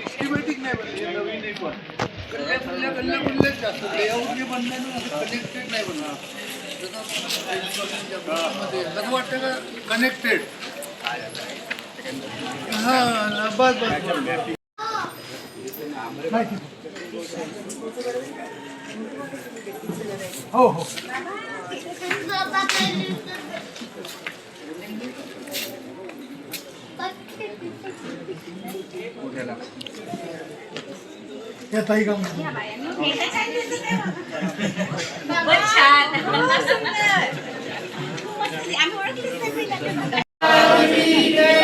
Systematic नाही बनले, नवीन नाही पण गल्ल्या जास्त लेआउट जे बनले ना कनेक्टेड नाही बनणार. असं वाटतं का कनेक्टेड. हां बस बस हो हो ताई काम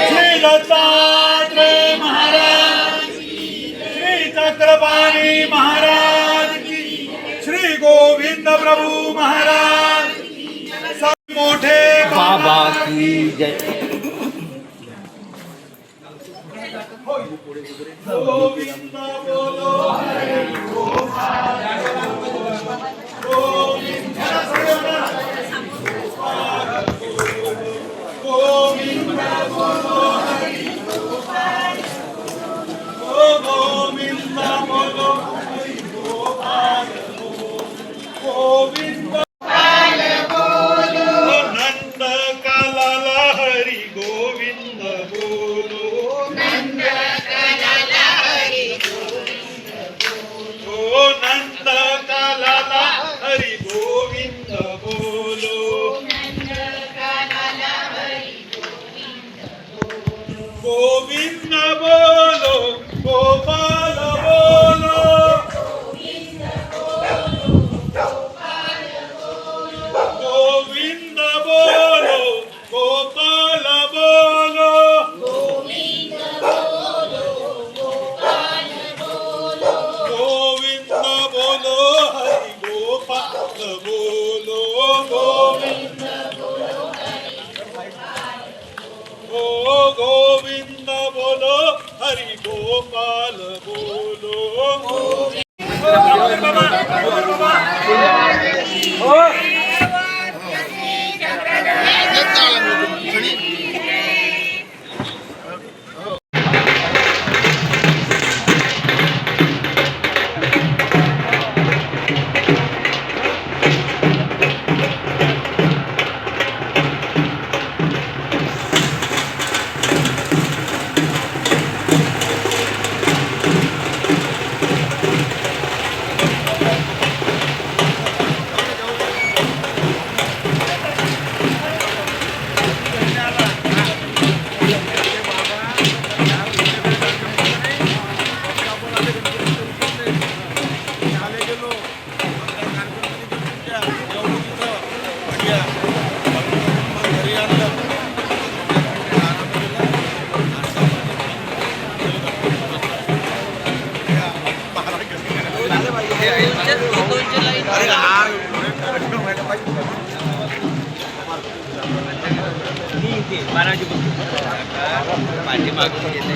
श्री दत्तात्रेय महाराज, श्री चक्रपाणी महाराज की, श्री गोविंद प्रभु महाराज, सब मोठे बाबा की जय. गोविंद बोलो हरे गोपाल, गोविंद गोविंद बोलो हरि गोपाल, गोविंद बोलो हरि गोपाल, गोविंद बोलो नंद कालाला हरि गोविंद बोलो, नंद कालाला हरि गोविंद बोलो, नंद कालाला हरि गोविंद बोलो, गोविंद बोलो गोपाल बोलो, गोविंद बोलो गोपाल बोलो, गोविंद बोलो गोपाल बोलो, गोविंद बोलो गोपाल बोलो, गोविंद बोलो हरि गोपाल बोलो, गोविंद बोलो ओ गोविंद बोलो हरि गोपाल बोलो. पाठीमागून घेते.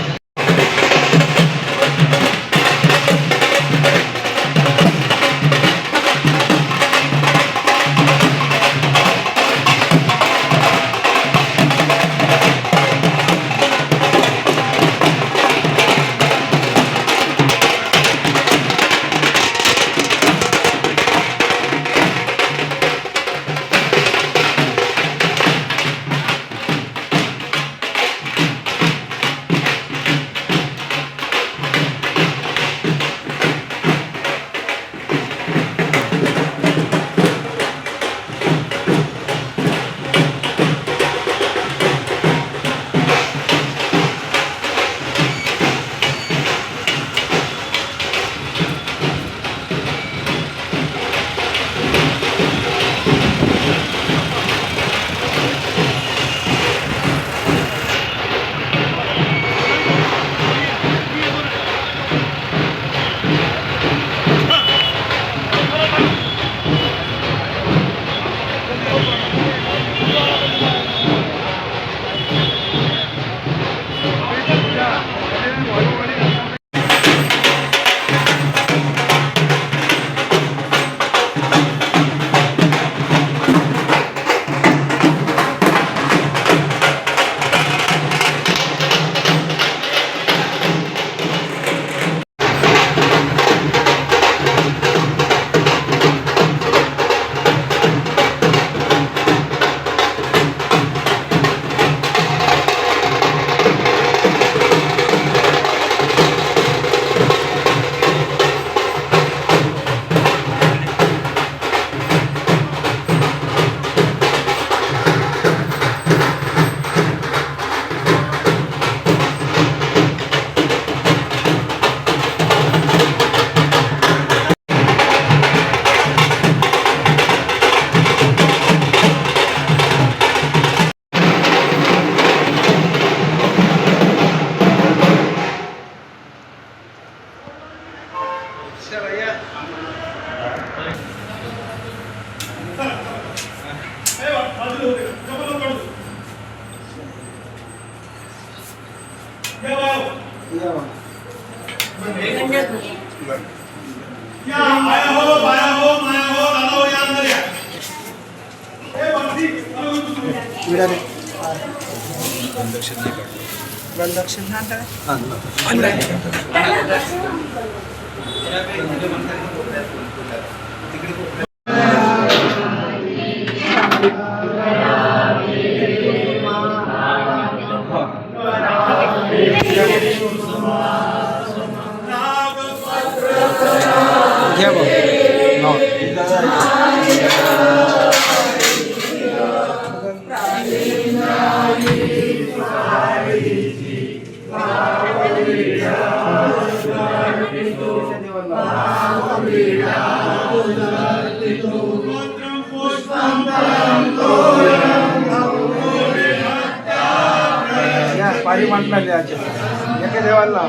पाणी मांडला एका देवाला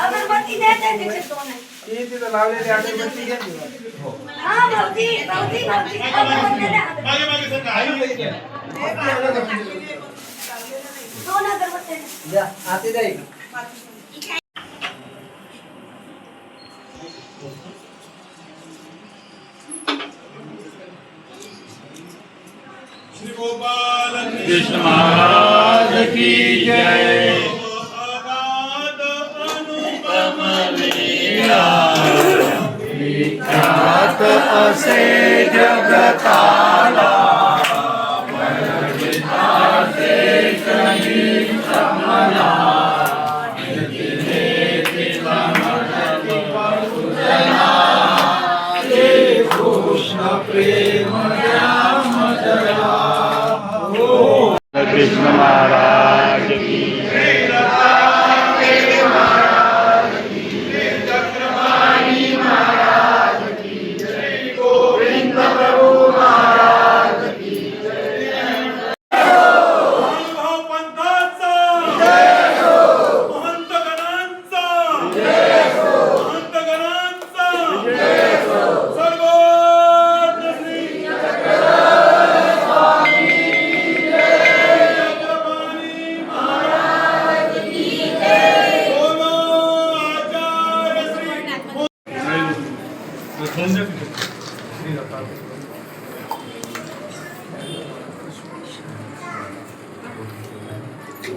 अगरबत्ती द्या त्यांनी तिथं लावलेली अगरबत्ती घ्या. हा भाऊजी भाऊजी भाऊजी अगरबत्ती द्या दोन अगरबत्ती द्या आते द्या एक. श्री गोपाल कृष्ण महाराज की जय। विख्यात असे जगताला वर्णिताचे कही समना कृष्ण प्रेम कृष्ण महाराज की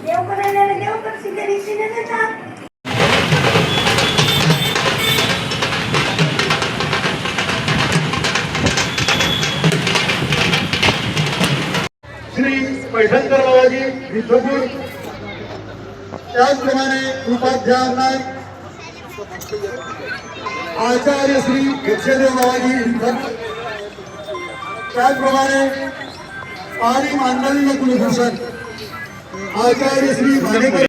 देव करायला देव करशील तरी सिने देतात श्री पैठणकर बाबाजी विठ्ठलपूर, त्याचप्रमाणे उपाध्याय नाईक, आचार्य श्री भिक्षेदेव बाबाजी विठ्ठल, त्याचप्रमाणे पाणी मांडलेलं कुलभूषण आचार्य श्री भाडेकर,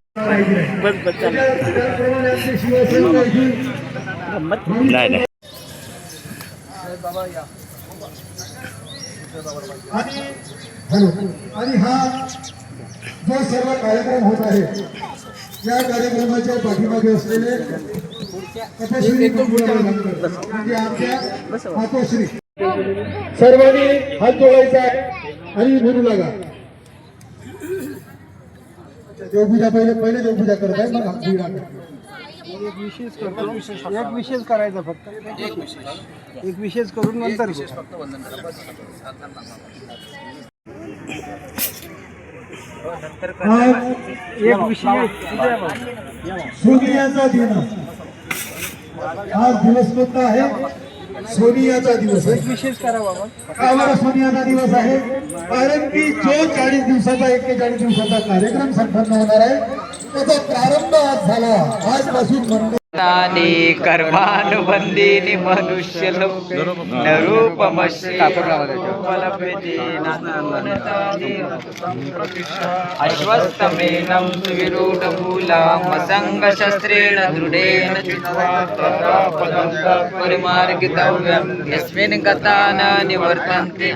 त्याचप्रमाणे आपले शिवसेनेची आणि हा जो सर्व कार्यक्रम होत आहे या कार्यक्रमाच्या पाठीमागे असलेले तपश्री म्हणजे आमच्या मातोश्री सर्वांनी हात जोडायचा आहे आणि म्हणू लागा. देवपूजा पहिले देवपूजा करत आहे, मग हात जोडा. एक विशेष करायचा फक्त एक विशेष करून नंतर एक विषय सूर्याचा दिन. हा दिवस कोणता आहे? सोनियाचा दिवस आहे. विशेष करा बाबा. का बरं सोनियाचा दिवस आहे? कारण की जो 40 दिवसाचा 41 दिवसाचा कार्यक्रम संपन्न होणार आहे त्याचा प्रारंभ आज झाला. आजपासून मंदिर तानी कर्मानुबंधीनि मनुष्य अश्वत्थमेनं सुविरूढमूलं मसङ्गशस्त्रेण दृढेन चित्वा परिमार्गितव्यं यस्मिन् गता न निवर्तन्ते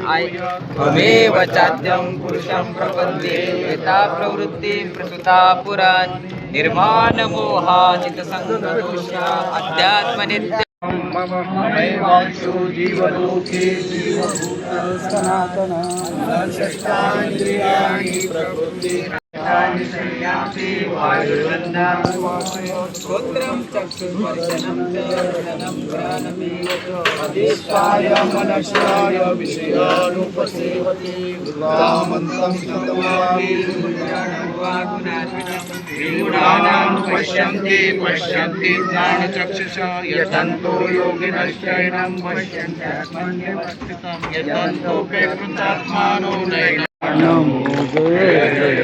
त्वमेव चाद्यं पुरुषं प्रपद्ये यथा प्रवृत्ति प्रसुता पुरान् निर्माण मोहाजित संघर्षा अध्यात्मनित्य ममैवांशो जीवलोके जीवभूत सनातन षष्ठानीन्द्रियाणि प्रकृति श्रोत्रं चक्षुर्दर्शनं च रसनं घ्राणमेव च अधिष्ठाय मनश्चाय विषयानुपसेवते रामन्तं तत्त्वामि विगुणानां पश्यन्ति पश्यन्ति ज्ञानचक्षुषा यतन्तो योगिनश्चैनं पश्यन्त्यात्मन्यवस्थितं यतन्तोऽपि कृतात्मानो नैनं नमो जय जय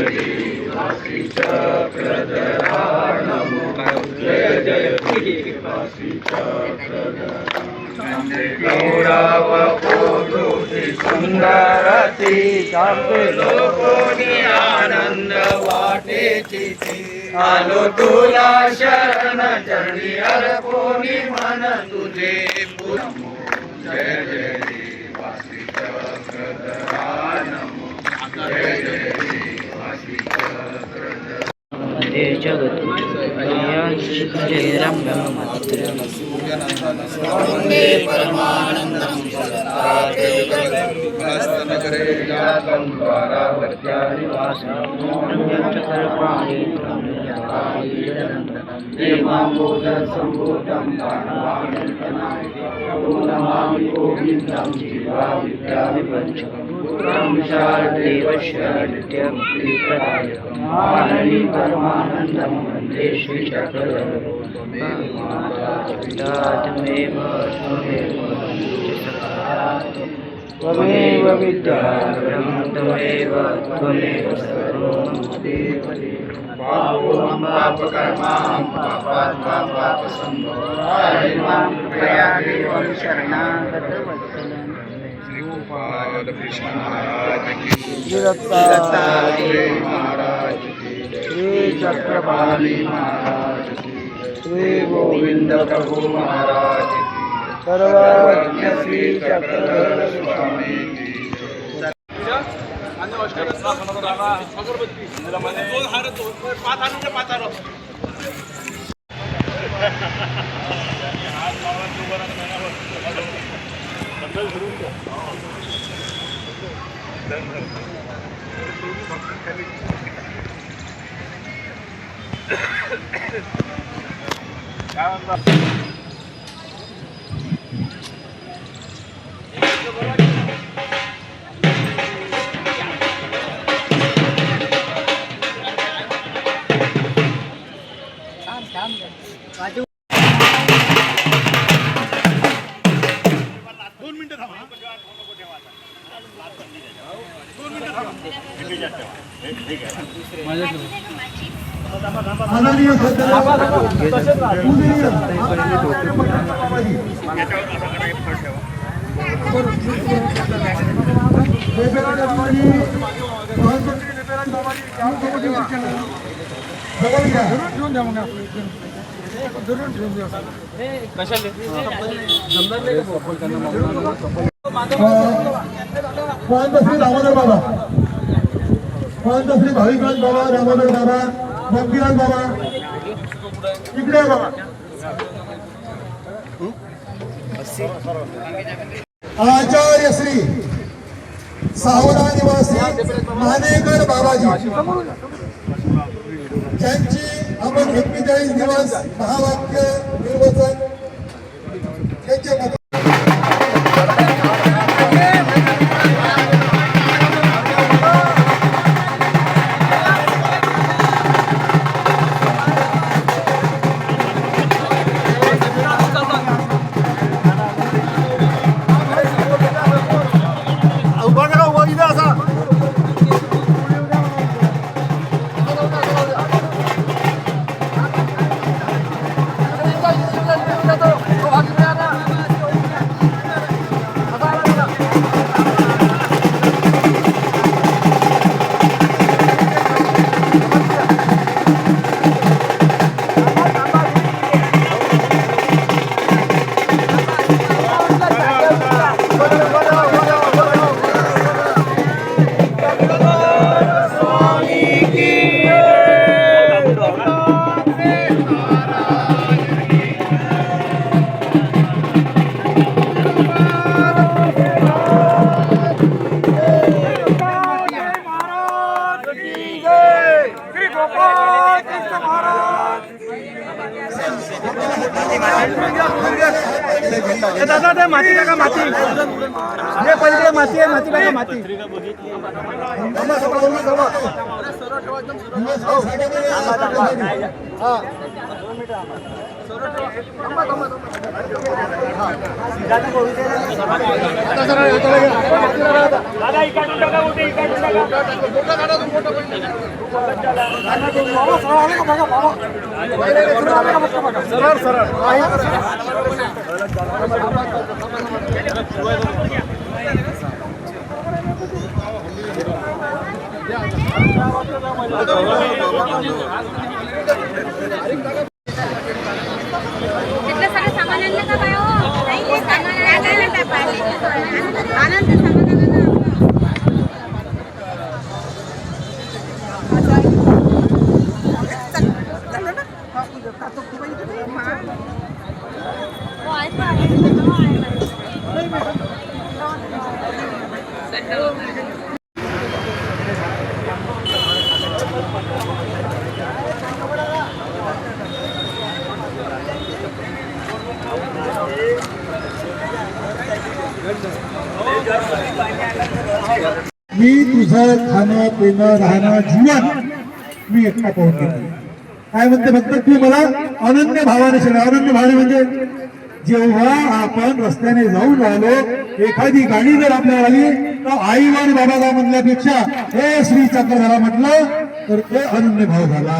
सुंदरती लोकोनी आनंद वाटेची आलो तुला शरण चरणी अर्पोनी मन तुझे नमो जय जय वासी चक्रधरा नमो जय जय वासी चक्रधरा वन्दे परमानन्दं नगरे जातं द्वारावर्त्यानि देवाम्बोधसम्भूतं नमामि गोविन्दं जीवाविद्यानि पञ्चमं शारदेवश्यनित्यमुक्तिप्रदायकं मानवी परमानन्दं वन्दे श्रीचक्रधरं त्वमेव विद्या त्वमेव सर्वं पापोऽहं पापकर्मां पापात्मा पापसम्भवाय कृपया देवं शरणागतवत्सलं श्रीगोपाल कृष्ण महाराज की दत्तात्रेय महाराज की श्री चक्रपाणी महाराज की श्री गोविंद प्रभु महाराज की सर्वज्ञ श्री चक्रधर स्वामी की आदरणीय श्री दामोदर बाबा श्री भाविकांत बाबा दामोदर बाबा मंदिराज बाबा इकडे बाबा आचार्य श्री सावरा निवासी मानेकर बाबाजी ज्यांची आपण 41 दिवस महावाक्य निर्वचन यांचे दादा ते माती टाका माती हे पहिले माती आहे माती टाका माती तिथलं सगळं सामान आणलं का काय हो? नाही हे सामान आणायला काय पाहिजे आनंद सामान आणलं ना मी तुझं खाणं पिणं राहणं जीवन मी एकटा पाहून घेतो. काय म्हणते फक्त तू मला अनन्य भावाने शिकव. अनन्य भावाने म्हणजे जेव्हा आपण रस्त्याने जाऊन राहिलो एखादी गाडी जर आपल्याला आली तर आईवर बाबाला म्हणल्यापेक्षा हे श्री चक्रधरा म्हटलं तर ते अनन्य भाव झाला.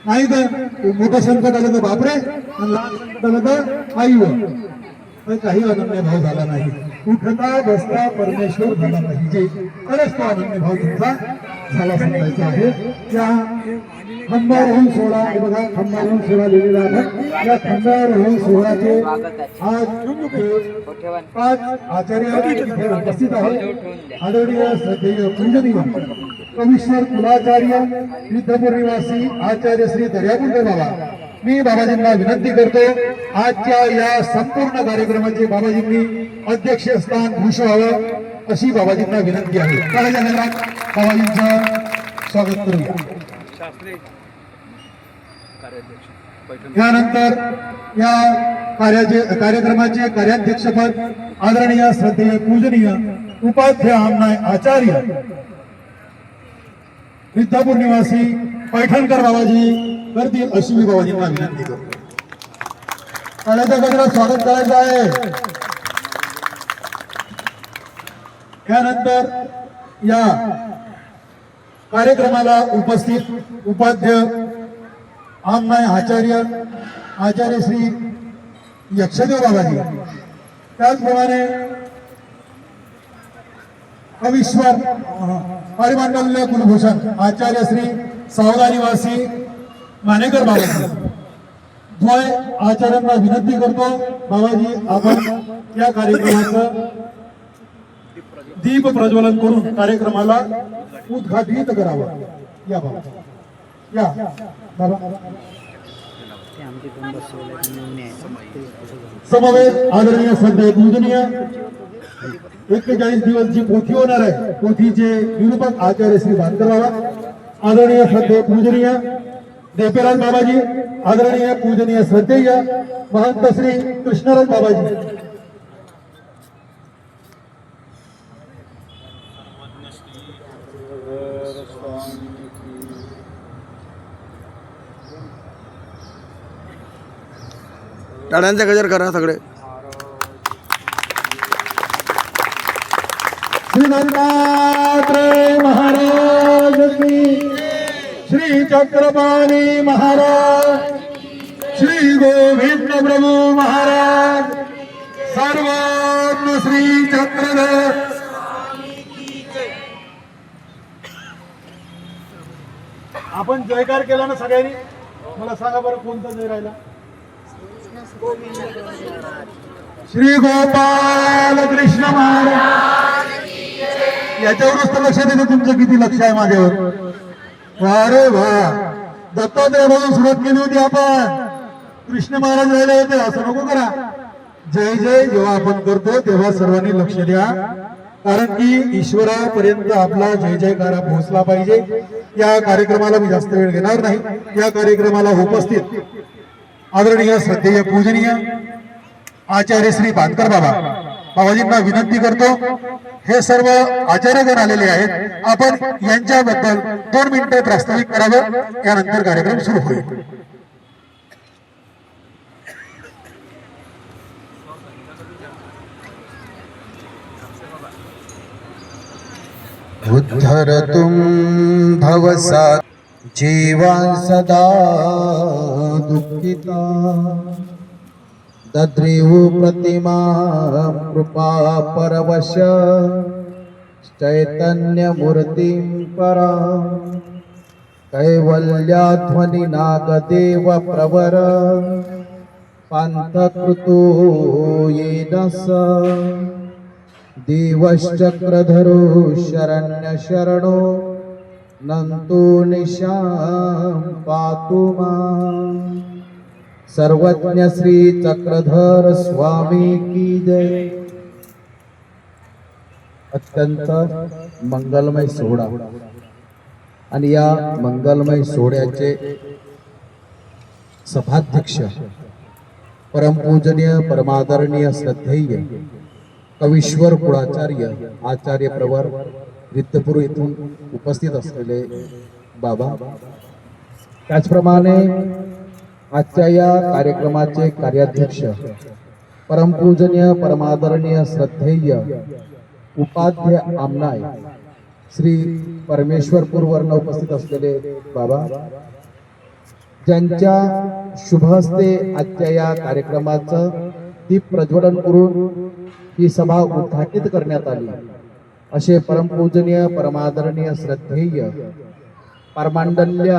नाही तर मोठं संकट आलं तर बापरे आणि लहान संकट आलं तर आईवर काही अनन्य भाव झाला नाही. उठता बसता परमेश्वर झाला पाहिजे तरच तो अनन्य भाव तुमचा झाला सांगायचा आहे. त्या खंडारोहण सोहळा हे बघा खंडारोहण सोहळा लिहिलेला आहे. या खंडारोहण सोहळ्याचे आज 5 आचार्य इथे उपस्थित आहेत. आदरणीय श्रद्धेय पूजनीय कविश्वर कुलाचार्य विद्यापूर निवासी आचार्य श्री दर्यापूरकर बाबा. मी बाबाजींना विनंती करतो आजच्या या संपूर्ण कार्यक्रमाचे बाबाजींनी अध्यक्षस्थान भूषवावं अशी बाबाजींना विनंती आहे. काळाच्या नगरात बाबाजींचं स्वागत करूया. यानंतर या कार्यक्रमाचे कार्याध्यक्षपद आदरणीय श्रद्धेय पूजनीय उपाध्याय आमनाय आचार्य विद्यापूर निवासी पैठणकर बाबाजी करतील अशी मी बाबाजींना विनंती करतो. काळाच्या गजरात स्वागत करायचं आहे. त्यानंतर या कार्यक्रमाला उपस्थित उपाध्याय आमनाय आचार्य श्री यक्षदेव बाबाजी त्याचप्रमाणे कविश्वर परिमंडल कुलभूषण आचार्य श्री सावला निवासी मानेकर बाबाजी द्वय आचार्यांना विनंती करतो बाबाजी आपण या कार्यक्रमाचं दीप प्रज्वलन करून कार्यक्रमाला उद्घाटित करावं. या बाबा या बाबा समवेत आदरणीय श्रद्धेय पूजनीय 41 दिवस जी पोथी होणार आहे पोथीचे निरूपक आचार्य श्री भानकर बाबा आदरणीय श्रद्धेय पूजनीय देपेराज बाबाजी आदरणीय पूजनीय श्रद्धेय महंत श्री कृष्णराज बाबाजी टाळ्यांचा गजर करा सगळे. श्री दत्तात्रेय महाराज की श्री चक्रपाणी महाराज श्री गोविंद प्रभू महाराज सर्वात्म श्री चक्रधर. आपण जयकार केला ना सगळ्यांनी. मला सांगा बरं कोणता जय राहिला. श्री गोपाल कृष्ण महाराज. याच्यावरच तर लक्षात येतं तुमचं किती लक्ष आहे माझ्यावर. अरे वा दत्तात्रय म्हणून सुरुवात केली होती आपण. कृष्ण महाराज राहिले होते असं नको करा. जय जय जेव्हा आपण करतो तेव्हा सर्वांनी लक्ष द्या कारण की ईश्वरापर्यंत आपला जय जयकारा पोहोचला पाहिजे. या कार्यक्रमाला मी जास्त वेळ घेणार नाही. या कार्यक्रमाला उपस्थित आदरणीय श्रद्धेय पूजनीय आचार्य श्री बांदकर बाबाजींना विनंती करतो. हे सर्व आचार्यगण आलेले आहेत. आपण यांच्याबद्दल 2 मिनिटे प्रास्ताविक करावं, यानंतर कार्यक्रम सुरू होईल. उद्धरतुं भवसा जीवान् सदा दुःखिता दद्रिवु प्रतिमा कृपा परवश चैतन्यमूर्तिं परा कैवल्याध्वनि नागदेव प्रवर पान्थकृतो येन स दिवश्चक्रधरो शरण्य शरणो नंतो निशां पातु मां. सर्वज्ञ श्री चक्रधर स्वामी की जय. अत्यंत मंगलमय सोहळा आणि या मंगलमय सोहळ्याचे सभाध्यक्ष परमपूजनीय परमादरणीय श्रद्धेय कवीश्वर कुळाचार्य आचार्य प्रवर रिद्धपूर येथून उपस्थित असलेले बाबा, त्याचप्रमाणे आजच्या या कार्यक्रमाचे कार्याध्यक्ष परमपूजनीय परमादरणीय श्रद्धेय उपाध्य आमनाय श्री परमेश्वरपूरवरून उपस्थित असलेले बाबा, ज्यांच्या शुभ हस्ते आजच्या या कार्यक्रमाचं दीप प्रज्वलन करून ही सभा उद्घाटित करण्यात आली, असे परमपूजनीय परमादरणीय श्रद्धेय परमांडल्य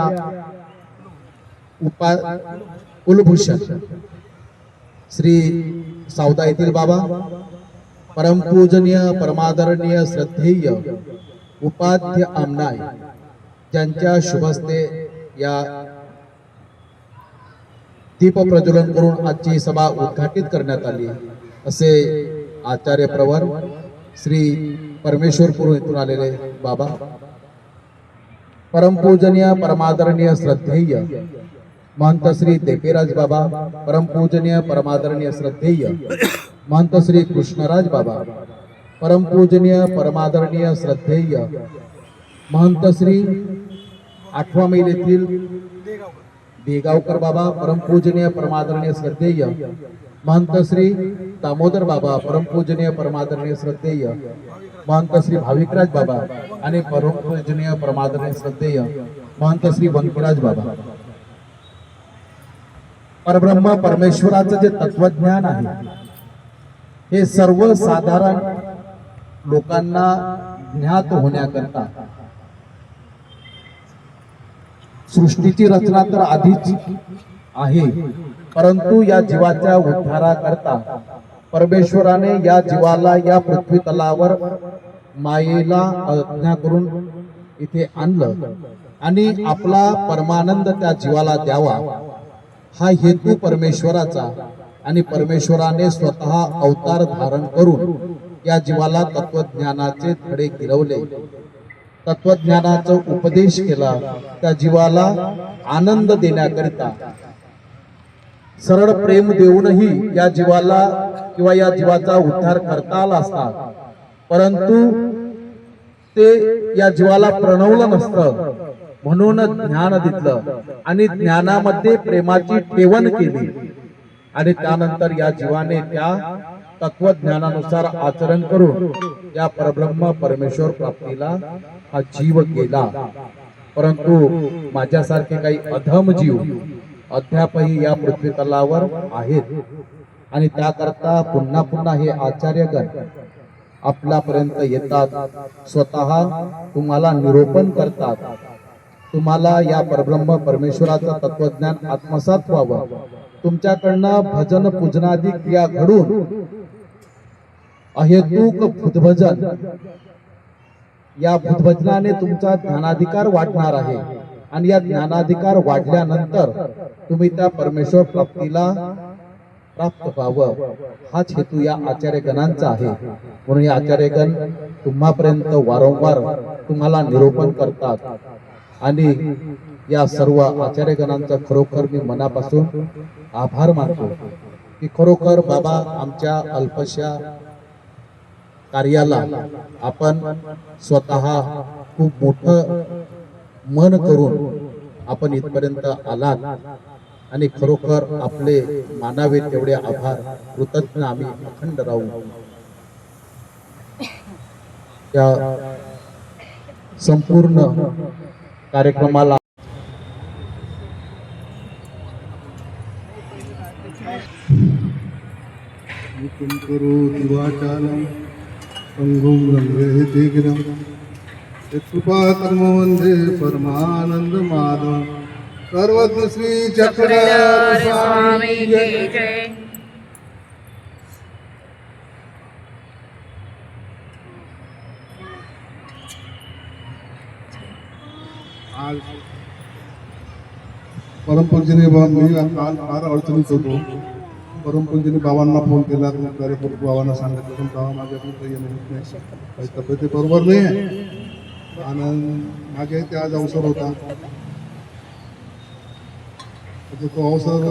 कुलभूषण श्री सावदा येथील बाबा, परमपूजनीय परमादरणीय श्रद्धेय उपाध्य आमनाय, ज्यांच्या शुभहस्ते या दीप प्रज्वलन करून आजची सभा उद्घाटित करण्यात आली, असे आचार्य प्रवर श्री परमेश्वरपूर येथून आलेले बाबा, परमपूजनीय परमादरणीय श्रद्धेय महंत श्री देपेराज बाबा, परमपूजनीय परमादरणीय श्रद्धेय महंत श्री कृष्णराज बाबा, परमपूजनीय परमादरणीय श्रद्धेय महंत श्री 8 मैल येथील बेगावकर बाबा, परमपूजनीय परमादरणीय श्रद्धेय महंत श्री दामोदर बाबा, परमपूजनीय परमादरणीय श्रद्धेय महंत श्री भाविकराज बाबा आणि परमपूजनीय परमादरणीय श्रद्धेय महंत श्री वंकराज बाबा. परब्रह्म परमेश्वराचं जे तत्वज्ञान आहे हे सर्वसाधारण लोकांना ज्ञात होण्याकरता सृष्टीची रचना तर आधीच आहे, परंतु या जीवाच्या उद्धाराकरता परमेश्वराने या जीवाला या पृथ्वी तलावर मायेला आज्ञा करून इथे आणलं आणि आपला परमानंद त्या जीवाला द्यावा, हा हेतू परमेश्वराचा. आणि परमेश्वराने स्वतः अवतार धारण करून या जीवाला तत्वज्ञानाचे धडे गिरवले, तत्वज्ञानाचा उपदेश केला, त्या जीवाला आनंद देण्याकरिता सरळ प्रेम देऊनही या जीवाला किंवा या जीवाचा उद्धार करता आला असता, परंतु ते या जीवाला प्रणवलं नसतं, म्हणून ज्ञान दिलं आणि ज्ञानामध्ये प्रेमाची ठेवण केली आणि त्यानंतर या जीवाने त्या तत्वज्ञानानुसार आचरण करून या परब्रह्म परमेश्वर प्राप्तीला हा जीव गेला. परंतु माझ्यासारखे काही अधम जीव अद्यापही या पृथ्वी तलावर आहेत आणि त्याकरता पुन्हा पुन्हा हे आचार्यगण आपल्यापर्यंत येतात, स्वतः तुम्हाला निरूपण करतात, तुम्हाला या परब्रह्म परमेश्वराचं तत्वज्ञान आत्मसात व्हावं, तुमच्याकडनं भजन पूजनादी क्रिया घडून अहेतुक बुद्धभजन, या बुद्धभजनाने तुमचा ज्ञानाधिकार वाढणार आहे आणि या ज्ञानाधिकार वाढल्यानंतर तुम्ही त्या परमेश्वर प्राप्तीला प्राप्त व्हावं, हाच हेतू या आचार्यगणांचा आहे. म्हणून या आचार्यगण तुम्हापर्यंत वारंवार तुम्हाला निरूपण करतात. आणि या सर्व आचार्यगणांचा खरोखर मी मनापासून आभार मानतो की खरोखर बाबा आमच्या अल्पशा कार्याला आपण स्वतः खूप मोठं मन करून आपण इथपर्यंत आलात आणि खरोखर आपले मानावे तेवढे आभार कृतज्ञ आम्ही अखंड राहू. या संपूर्ण कार्यक्रमाला करो दिवाचालम संगम रंगे गिरम कृपा कर्म वंदे परमानंद माधव सर्वज्ञ श्री चक्र स्वामी जय. आज परमपूजनीय मी काल फार अडचणीत होतो. परमपूजनीय बाबांना फोन केला, बाबांना सांगितलं पण बाबा माझ्याकडून काही येत नाही, काही तब्येती बरोबर नाही आहे आणि माझ्या इथे आज अवसर होता. तो अवसर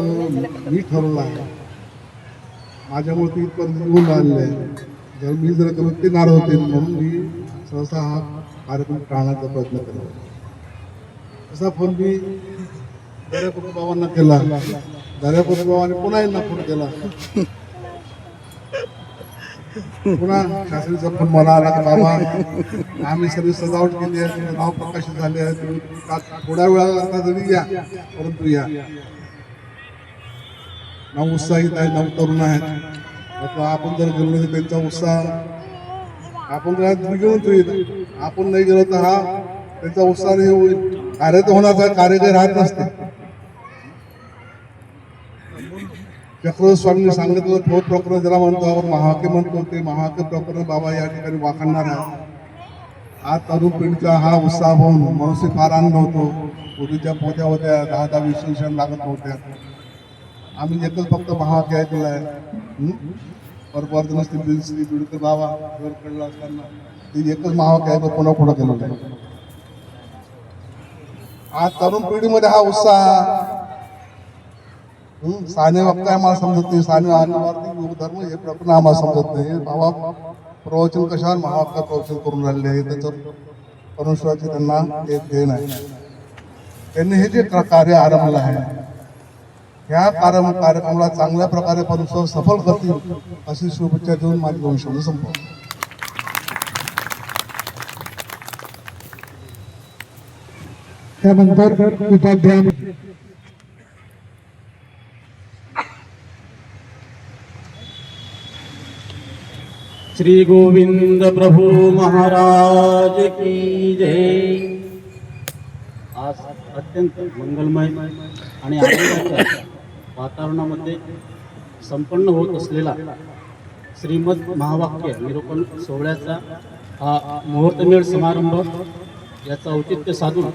मी ठरवला आहे, माझ्यामुळे ती इथपर्यंत येऊन राहिले आहे. जर मी जर करून ते नाराज होते म्हणून मी सहसा हा कार्यक्रम टाळण्याचा प्रयत्न केला. असा फोन मी दर्यापूर बाबांना केला. दर्यापूर बाबांनी पुन्हा यांना फोन केला. पुन्हा शास्त्रीचा फोन मला आला की बाबा आम्ही सर्व सजावट केली आहे, नाव प्रकाशित झाले आहे, थोड्या वेळा जरी या परंतु या. नाव उत्साहित आहे, नाव तरुण आहेत. आपण जर गेलो तर त्यांचा उत्साह आपण घेऊन तो येईल. आपण नाही गेलो तर हा त्यांचा उत्साह नाही होईल. कार्य तर होण्याचा कार्य काही राहत नसते. चक्र स्वामींनी सांगितलं ठोस प्रकरण ज्याला म्हणतो आपण महाके म्हणतो ते महाके प्रकरण बाबा या ठिकाणी वाखाणणार आहे. आज तरुण पिढीचा हा उत्साह पाहून मनुष्य फार आनंद होतो. पूर्वीच्या पोत्या होत्या 10-10 20 लागत होत्या. आम्ही एकच फक्त महाके ऐकलं आहे. परवर्तन श्री बिडकर बाबा कडला असताना ती एकच महाके ऐकलं पुन्हा पुढं केलं आहे. आज तरुण पिढीमध्ये हा उत्साह साने वक्ता आम्हाला समजत नाही. साने आदिवासी धर्म हे प्रकरण आम्हाला समजत नाही. बाबा प्रवचन कशावर महावाक्य प्रवचन करून राहिले आहे त्याचं परमेश्वराचे त्यांना एक देण आहे. त्यांनी हे जे कार्य आरंभलं आहे ह्या कार्यक्रमाला चांगल्या प्रकारे परमेश्वर सफल करतील अशी शुभेच्छा देऊन माझी 2 शब्द संपवतो. त्यानंतर उपाध्याय श्री गोविंद प्रभु महाराज की जय. आज अत्यंत मंगलमय आणि आनंदाच्या वातावरणामध्ये संपन्न होत असलेला श्रीमद महावाक्य निरूपण सोहळ्याचा हा मुहूर्तमेळ समारंभ याचा औचित्य साधून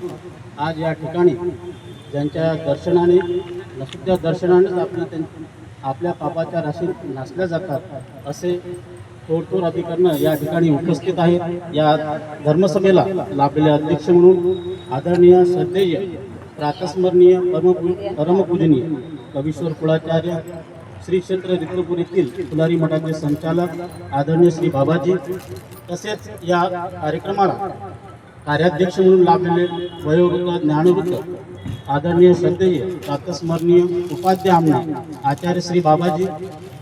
आज या ठिकाणी ज्यांच्या दर्शनाने नसुद्या दर्शनाने आपल्या पापाच्या राशीत नासल्या जातात असे थोर अधिकरण या ठिकाणी उपस्थित आहेत. या धर्मसभेला लाभलेले अध्यक्ष म्हणून आदरणीय श्रद्धेय प्रातस्मरणीय परमपूजनीय कवीश्वर कुळाचार्य श्री क्षेत्र रित्रपूर येथील फुलारी मठाचे संचालक आदरणीय श्री बाबाजी, तसेच या कार्यक्रमाला कार्याध्यक्ष म्हणून लाभलेले वयोवृद्ध ज्ञानवृद्ध आदरणीय श्रद्धेय प्रातस्मरणीय उपाध्याय आमने आचार्य श्री बाबाजी,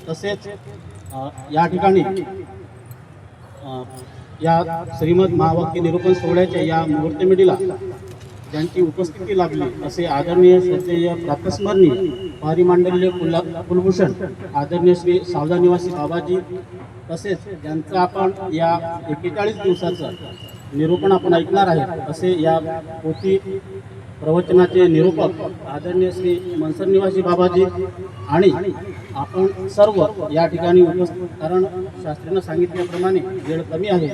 तसेच या ठिकाणी या श्रीमद महावाक्य निरूपण सोहळ्याच्या या मुहूर्तमेढीला ज्यांची उपस्थिती लाभली असे आदरणीय श्रद्धेय प्रातस्मरणीय पारिमांडल्य कुलभूषण आदरणीय श्री सावधा निवासी बाबाजी, तसेच ज्यांचं आपण या 41 दिवसाचं निरूपण आपण ऐकणार आहे असे या पोथी प्रवचनाचे निरूपक आदरणीय श्री मनसर निवासी बाबाजी आणि आपण सर्व या ठिकाणी उपस्थित, कारण शास्त्रीनं सांगितल्याप्रमाणे वेळ कमी आहे,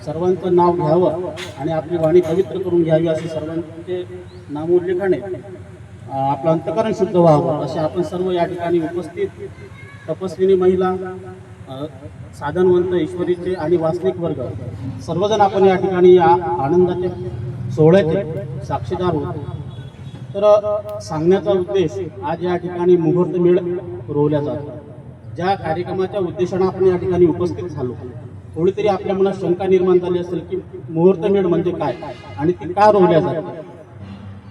सर्वांचं नाव घ्यावं आणि आपली वाणी पवित्र करून घ्यावी असे सर्वांचे नामोल्लेखाने आपलं अंतकरण शुद्ध व्हावं असे आपण सर्व या ठिकाणी उपस्थित तपस्विनी महिला, साधनवंत ईश्वरीचे आणि वासनिक वर्ग सर्वजण आपण या ठिकाणी या आनंदाच्या सोहळ्याचे साक्षीदार होतो. तर सांगण्याचा उद्देश, आज या ठिकाणी मुहूर्तमेढ रोवल्या जातो. ज्या कार्यक्रमाच्या उद्देशानं आपण या ठिकाणी उपस्थित झालो, थोडी तरी आपल्या मनात शंका निर्माण झाली असेल की मुहूर्तमेढ म्हणजे काय आणि ती का रोवल्या जाते.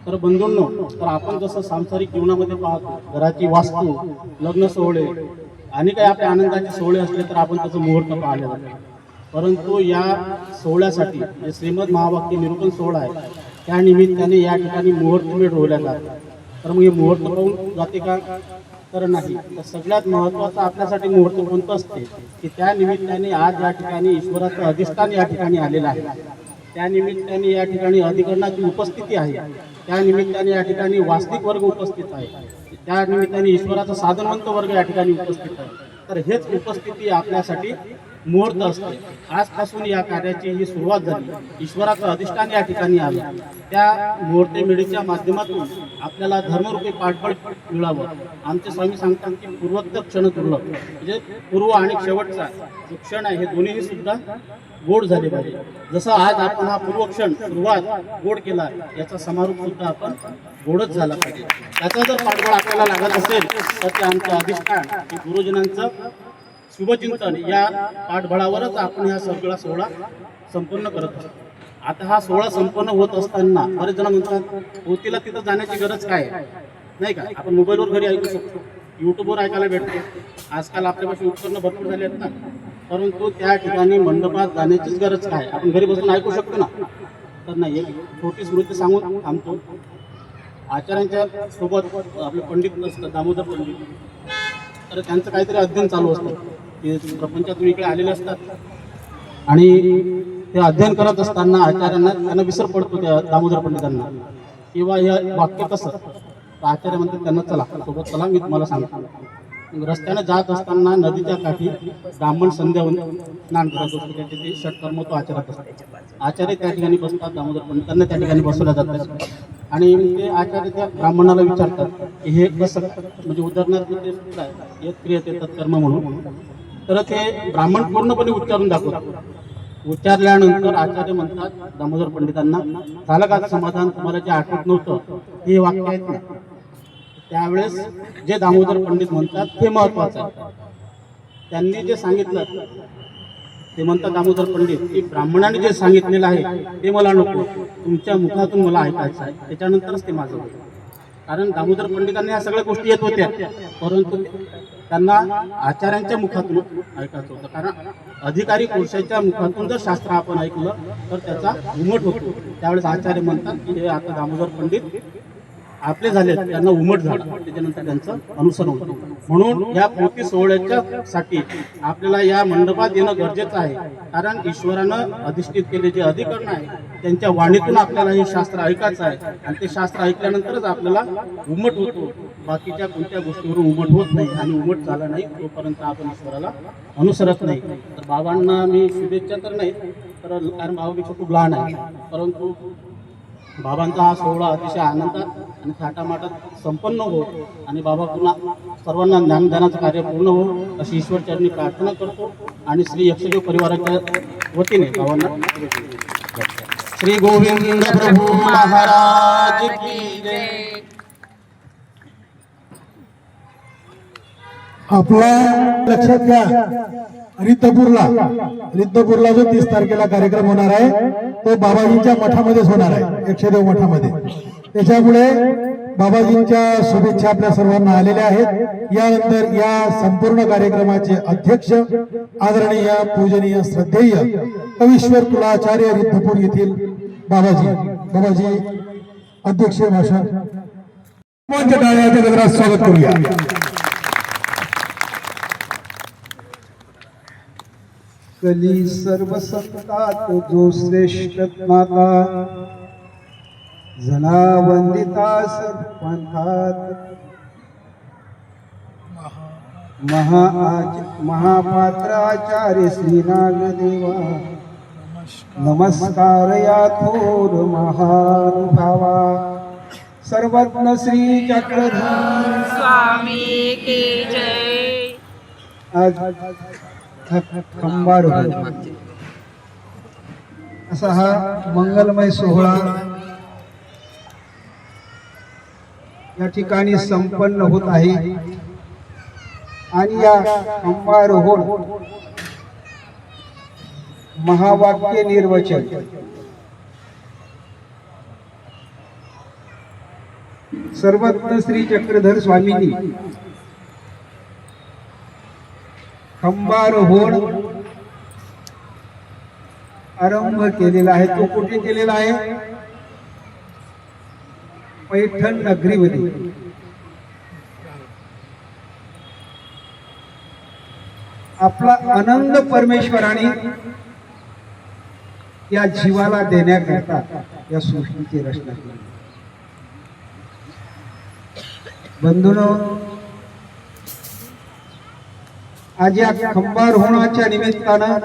तर बंधूंनो, तर आपण जसं सांसारिक जीवनामध्ये पाहतो, घराची वास्तू, लग्न सोहळे आणि काही आपल्या आनंदाचे सोहळे असले तर आपण त्याचं मुहूर्त पाहिले जातो. परंतु या सोहळ्यासाठी जे श्रीमद महावाक्य निरूपण सोहळा आहे, त्या निमित्ताने या ठिकाणी मुहूर्तमेढ रोवल्या जातात. तर मग हे मुहूर्त पाहून जाते का? तर नाही. तर सगळ्यात महत्त्वाचं आपल्यासाठी मुहूर्त कोणतं असते की त्या निमित्ताने आज या ठिकाणी ईश्वराचं अधिष्ठान या ठिकाणी आलेलं आहे. त्या निमित्ताने या ठिकाणी अधिकरणाची उपस्थिती आहे. त्या निमित्ताने या ठिकाणी वास्तविक वर्ग उपस्थित आहे. त्या निमित्ताने ईश्वराचा साधनवंत वर्ग या ठिकाणी उपस्थित आहे. तर हेच उपस्थिती आपल्यासाठी मुहूर्त असते. आजपासून या कार्याची ही सुरुवात झाली. ईश्वराचं अधिष्ठान या ठिकाणी आलं. त्या मुहूर्तमेढीच्या माध्यमातून आपल्याला धर्मरूपी पाठबळ मिळावं. आमचे स्वामी सांगतात की पूर्वोत्तर क्षण दुर्लभ, म्हणजे पूर्व आणि शेवटचा जो क्षण आहे हे दोन्हीही सुद्धा गोड झाले पाहिजे. जसं आज आपण हा पूर्व क्षण सुरुवात गोड केला, याचा समारोप सुद्धा आपण गोडच झाला पाहिजे. त्याचा जर पाठबळ आपल्याला लागत असेल तर ते आमचं अधिष्ठान, हे गुरुजनांचं शुभचिंतन या पाठबळावरच आपण हा सगळा सोहळा संपन्न करत असतो. आता हा सोहळा संपन्न होत असताना बरेच जण म्हणतात होतीला तिथं जाण्याची गरज काय आहे, नाही का? आपण मोबाईलवर घरी ऐकू शकतो, यूट्यूबवर ऐकायला भेटते. आजकाल आपल्यापाशी उपकरणं भरपूर झाली आहेत ना. परंतु त्या ठिकाणी मंडपात जाण्याचीच गरज काय? आपण घरी बसून ऐकू शकतो ना. तर नाही, एक छोटी स्मृती सांगून थांबतो. आचार्यांच्या सोबत आपले पंडित असतात, दामोदर पंडित, तर त्यांचं काहीतरी अध्ययन चालू असतं. ते प्रपंचातून इकडे आलेले असतात आणि ते अध्ययन करत असताना आचार्यांना त्यांना विसर पडतो त्या दामोदर पंडितांना किंवा हे वाक्य कसं. तर आचार्य म्हणतात त्यांना चला सोबत चला, मी तुम्हाला सांगतो. रस्त्याने जात असताना नदीच्या काठी ब्राह्मण संध्या स्नान करत असतो. त्याचे ते षटकर्म तो आचरत असतात. आचार्य त्या ठिकाणी बसतात, दामोदर पंडितांना त्या ठिकाणी बसवल्या जातात आणि ते आचार्य त्या ब्राह्मणाला विचारतात की हे कसं, म्हणजे उदाहरणार्थ ते एक क्रियते तत्कर्म म्हणून. तर ते ब्राह्मण पूर्णपणे उच्चारून दाखवतात. उच्चारल्यानंतर आचार्य म्हणतात दामोदर पंडितांना, झालं का समाधान? तुम्हाला जे आठवत नव्हतं हे वाक्य आहेत ना. त्यावेळेस जे दामोदर पंडित म्हणतात ते महत्वाचं आहे. त्यांनी जे सांगितलं ते म्हणतात दामोदर पंडित की ब्राह्मणाने जे सांगितलेलं आहे ते मला नको, तुमच्या मुखातून मला ऐकायचं आहे, त्याच्यानंतरच ते माझं होतं. कारण दामोदर पंडितांना या सगळ्या गोष्टी येत होत्या, परंतु त्यांना आचार्यांच्या मुखातून ऐकायचं होतं. कारण अधिकारी पुरुषाच्या मुखातून जर शास्त्र आपण ऐकलं तर त्याचा उमट होतो. त्यावेळेस आचार्य म्हणतात की हे आता दामोदर पंडित आपले झाले, त्यांना उमट झाला, त्याच्यानंतर त्यांचं अनुसरण होतं. म्हणून या पोथी सोहळ्याच्या साठी आपल्याला या मंडपात येणं गरजेचं आहे. कारण ईश्वरानं अधिष्ठित केले जे अधिकरण आहे त्यांच्या वाणीतून आपल्याला हे शास्त्र ऐकायचं आहे आणि ते शास्त्र ऐकल्यानंतरच आपल्याला उमट होतो. बाकीच्या कोणत्या गोष्टीवरून उमट होत नाही आणि उमट झाला नाही तोपर्यंत आपण ईश्वराला अनुसरत नाही. तर बाबांना मी शुभेच्छा तर नाही, तर कारण बाबापेक्षा खूप लहान आहे, परंतु बाबांचा हा सोहळा अतिशय आनंदात आणि थाटामाटात संपन्न हो आणि बाबा पुन्हा सर्वांना ज्ञानदानाचं कार्य पूर्ण हो अशी ईश्वरचरणी प्रार्थना करतो. आणि श्री यक्षदेव परिवाराच्या वतीने बाबांना श्री गोविंद प्रभू महाराज की जय. आपला लक्षात घ्या, रिद्धपूरला जो 30 तारखेला कार्यक्रम होणार आहे तो बाबाजींच्या मठामध्येच होणार आहे, यक्षदेव मठामध्ये. त्याच्यामुळे बाबाजींच्या शुभेच्छा आपल्या सर्वांना आलेल्या आहेत. यानंतर या संपूर्ण कार्यक्रमाचे अध्यक्ष आदरणीय पूजनीय श्रद्धेय कवीश्वर कुलाचार्य रिद्धपूर येथील बाबाजी अध्यक्ष भाषण टाळ्याच्या गजरात स्वागत करूया. कली सर्व संतात जो श्रेष्ठ माता, जना वंदिता सर्वपंथात, महापात्र आचार्य श्री नागदेवा, नमस्कार या थोर महानुभावा, सर्वज्ञ श्री चक्रधर स्वामी की जय. आज खंबार असा हा मंगलमय सोहळा या ठिकाणी संपन्न होत आहे आणि या खंबारोहण महावाक्य निर्वचन सर्वज्ञ श्री चक्रधर स्वामींनी खंबारोहण आरंभ केलेला आहे. तो कुठे केलेला आहे? पैठण नगरीमध्ये. आपला आनंद परमेश्वराने या जीवाला देण्याकरता या सृष्टीची रचना केली. बंधूंनो, आज या खंबारोहणाच्या निमित्तानं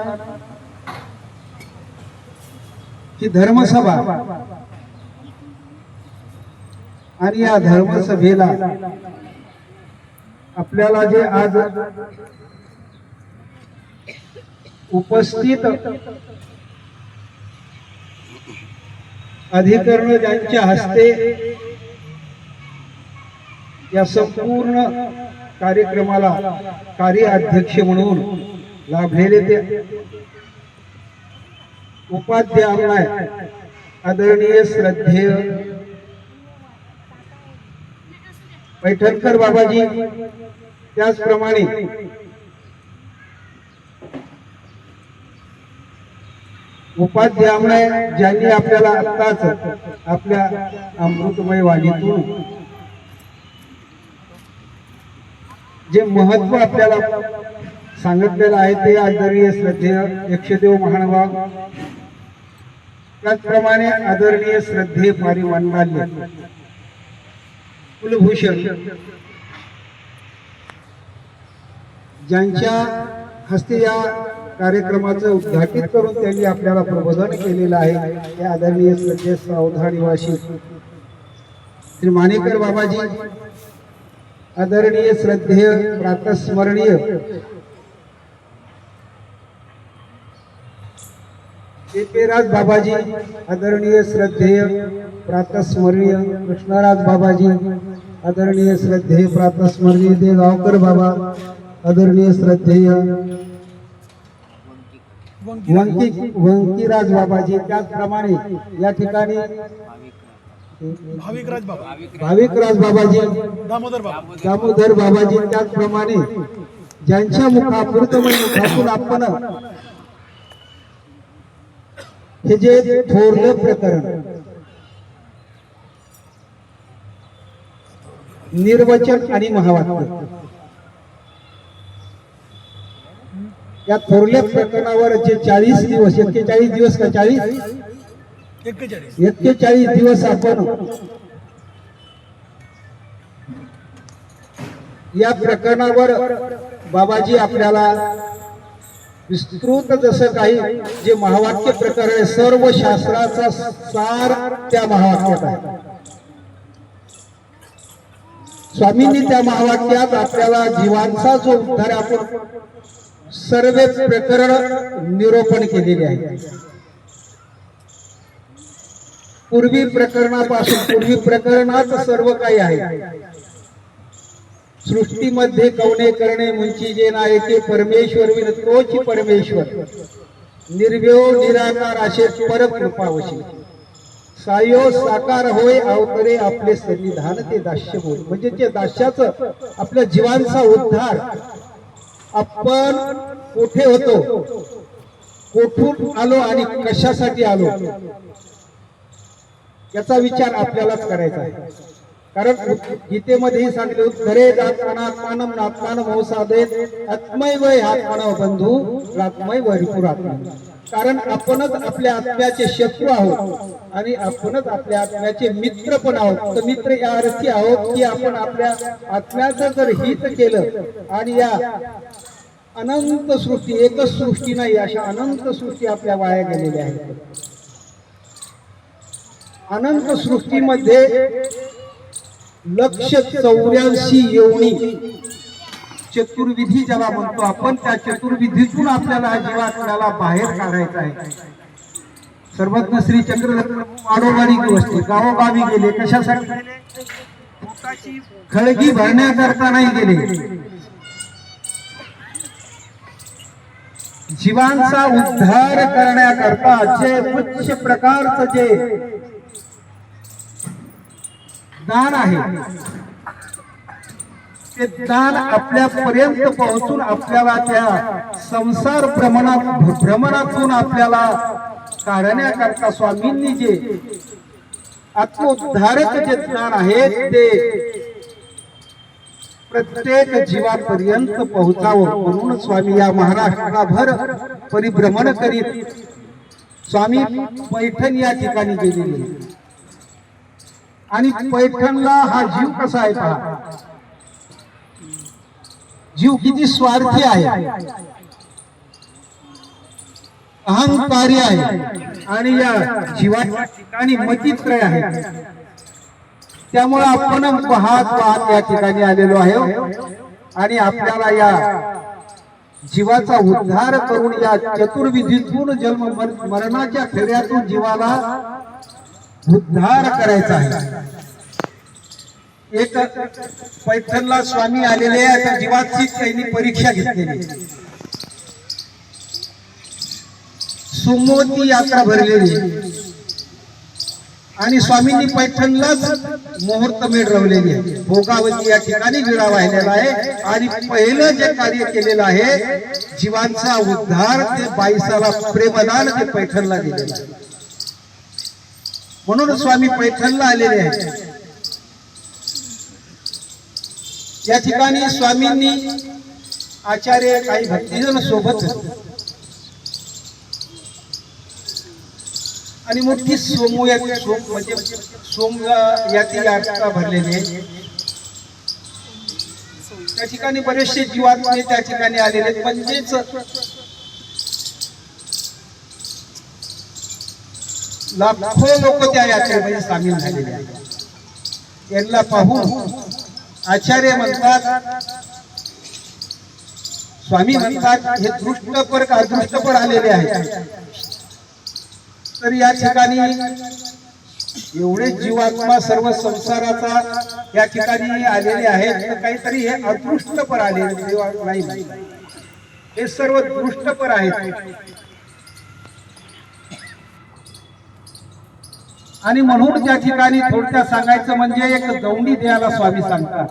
ही धर्मसभा आणि या धर्मसभेला आपल्याला जे आज उपस्थित अधिकरण ज्यांच्या हस्ते या संपूर्ण कार्यक्रमाला कार्याध्यक्ष म्हणून लाभलेले ते उपाध्याय आदरणीय श्रद्धेय पैठणकर बाबाजी, त्याचप्रमाणे उपाध्याय ज्यांनी आपल्याला आत्ताच आपल्या अमृतमय वाणीतून जे महत्व आपल्याला सांगितलेलं आहे ते आदरणीय श्रद्धेय यक्षदेव महानुभाव, त्याचप्रमाणे आदरणीय श्रद्धेय पारिवांडाल्य कुलभूषण ज्यांच्या हस्ते या कार्यक्रमाचं उद्घाटित करून त्यांनी आपल्याला प्रबोधन केलेलं आहे ते आदरणीय श्रद्धेय सावधा निवासी श्री मानेकर बाबाजी, आदरणीय श्रद्धेय प्रातस्मरणीय पेपेराज बाबाजी, आदरणीय श्रद्धेय प्रातस्मरणीय कृष्णराज बाबाजी, आदरणीय श्रद्धेय प्रातस्मरणीय देवगावकर बाबा, आदरणीय श्रद्धेय वंकीराज बाबाजी, त्याचप्रमाणे या ठिकाणी भाविकराज बाबाजी, दामोदर बाबाजी, त्याचप्रमाणे ज्यांच्या मुखातून आपण हे जे थोरलं प्रकरण निर्वचन आणि महावाक्य या थोरल्या प्रकरणावर जे 40 दिवस 41 दिवस का 41 दिवस आपण या प्रकरणावर बाबाजी आपल्याला विस्तृत जसं काही जे महावाक्य प्रकरण आहे सर्व शास्त्राचा सार त्या महावाक्यात आहे. स्वामींनी त्या महावाक्यात आपल्याला जीवांचा जो उद्धार आपण सर्व प्रकरण निरूपण केलेले आहे. पूर्वी प्रकरणात सर्व काही आहे. सृष्टीमध्ये कवने करणे मुंची जे नायके परमेश्वर विन तोची परमेश्वर निर्व्यो निराकार असे परकृपावशी सायो साकार होय अवतरे आपले सन्निधान ते दास्य बोल. म्हणजे ते दास्याचं आपल्या जीवांचा उद्धार आपण कुठे होतो, कुठून आलो आणि कशासाठी आलो याचा विचार आपल्यालाच करायचा आहे. कारण गीतेमध्येही सांगितले उत्तरे जातानात्मानम नात्मानम होसादेत आत्मैव आत्मनव बंधू रात्मैव रिपुरात्मा. कारण आपणच आपल्या आत्म्याचे शत्रू आहोत आणि आपणच आपल्या आत्म्याचे मित्र पण आहोत. तर मित्र या अर्थी आहोत की आपण आपल्या आत्म्याचं जर हित केलं आणि या अनंत सृष्टी, एकच सृष्टी नाही अशा अनंत सृष्टी आपल्या वाया गेलेल्या आहेत. अनंत सृष्टीमध्ये 184 योनी चतुर्विधी ज्याला म्हणतो आपण, त्या चतुर्विधीतून आपल्याला हा जीवात्म्याला बाहेर काढायचा आहे. सर्वज्ञ श्री चक्रधर वाडोवाडी वस्ती गावोगावी गेले. कशासाठी? खळगी भरण्याकरता नाही गेले, जीवांचा उद्धार करण्याकरता जे उच्च प्रकारचं जे दान आहे ते दान आपल्यापर्यंत पोहोचून आपल्याला त्या संसार भ्रमणातून आपल्याला काढण्याकरता स्वामींनी जे आत्मोद्धारक जे ज्ञान आहे ते प्रत्येक जीवापर्यंत पोहोचावं म्हणून स्वामी या महाराष्ट्राभर परिभ्रमण करीत स्वामी पैठण या ठिकाणी गेलेले. आणि पैठणला हा जीव कसा आहे पहा, जीव किती स्वार्थी आहे, अहंकारी आहे आणि या जीवाच्या ठिकाणी मतित्रय आहे. त्यामुळे आपण वाहत या ठिकाणी आलेलो आहे आणि आपल्याला या जीवाचा उद्धार करून या चतुर्विधीतून जन्म मरणाच्या फेऱ्यातून जीवाला उद्धार करायचा आहे. एक पैठणला स्वामी आलेले आहे, जीवाची त्यांनी परीक्षा घेतलेली, सोमवती यात्रा भरलेली आणि स्वामींनी पैठणलाच मुहूर्त मेढ रवलेली आहे. भोगावती या ठिकाणी विडा वाहिलेला आहे आणि पहिलं जे कार्य केलेलं आहे जीवांचा उद्धार ते 22 प्रेमदान ते पैठणला दिलेलं आहे. म्हणून स्वामी पैठणला आलेले आहेत. या ठिकाणी स्वामींनी आचार्य काही भक्तिजन सोबत आणि मोठी सोमू म्हणजे सोम याची यात्रा भरलेली आहे. त्या ठिकाणी बरेचसे जीवात्मे त्या ठिकाणी आलेले, म्हणजेच लाखो लोक त्या यात्रेमध्ये सामील झालेले आहेत. यांना पाहून आचार्य म्हणतात, स्वामी म्हणतात हे दृष्टपर का अदृष्टपर आलेले आहेत. तर या ठिकाणी एवढे जीवात्मा सर्व संसाराचा या ठिकाणी आलेले आहेत, तर काहीतरी हे अदृष्टपर आलेले नाही, हे सर्व दृष्टपर आहेत. आणि म्हणून त्या ठिकाणी थोडक्यात सांगायचं म्हणजे एक दौंडी द्यायला स्वामी सांगतात.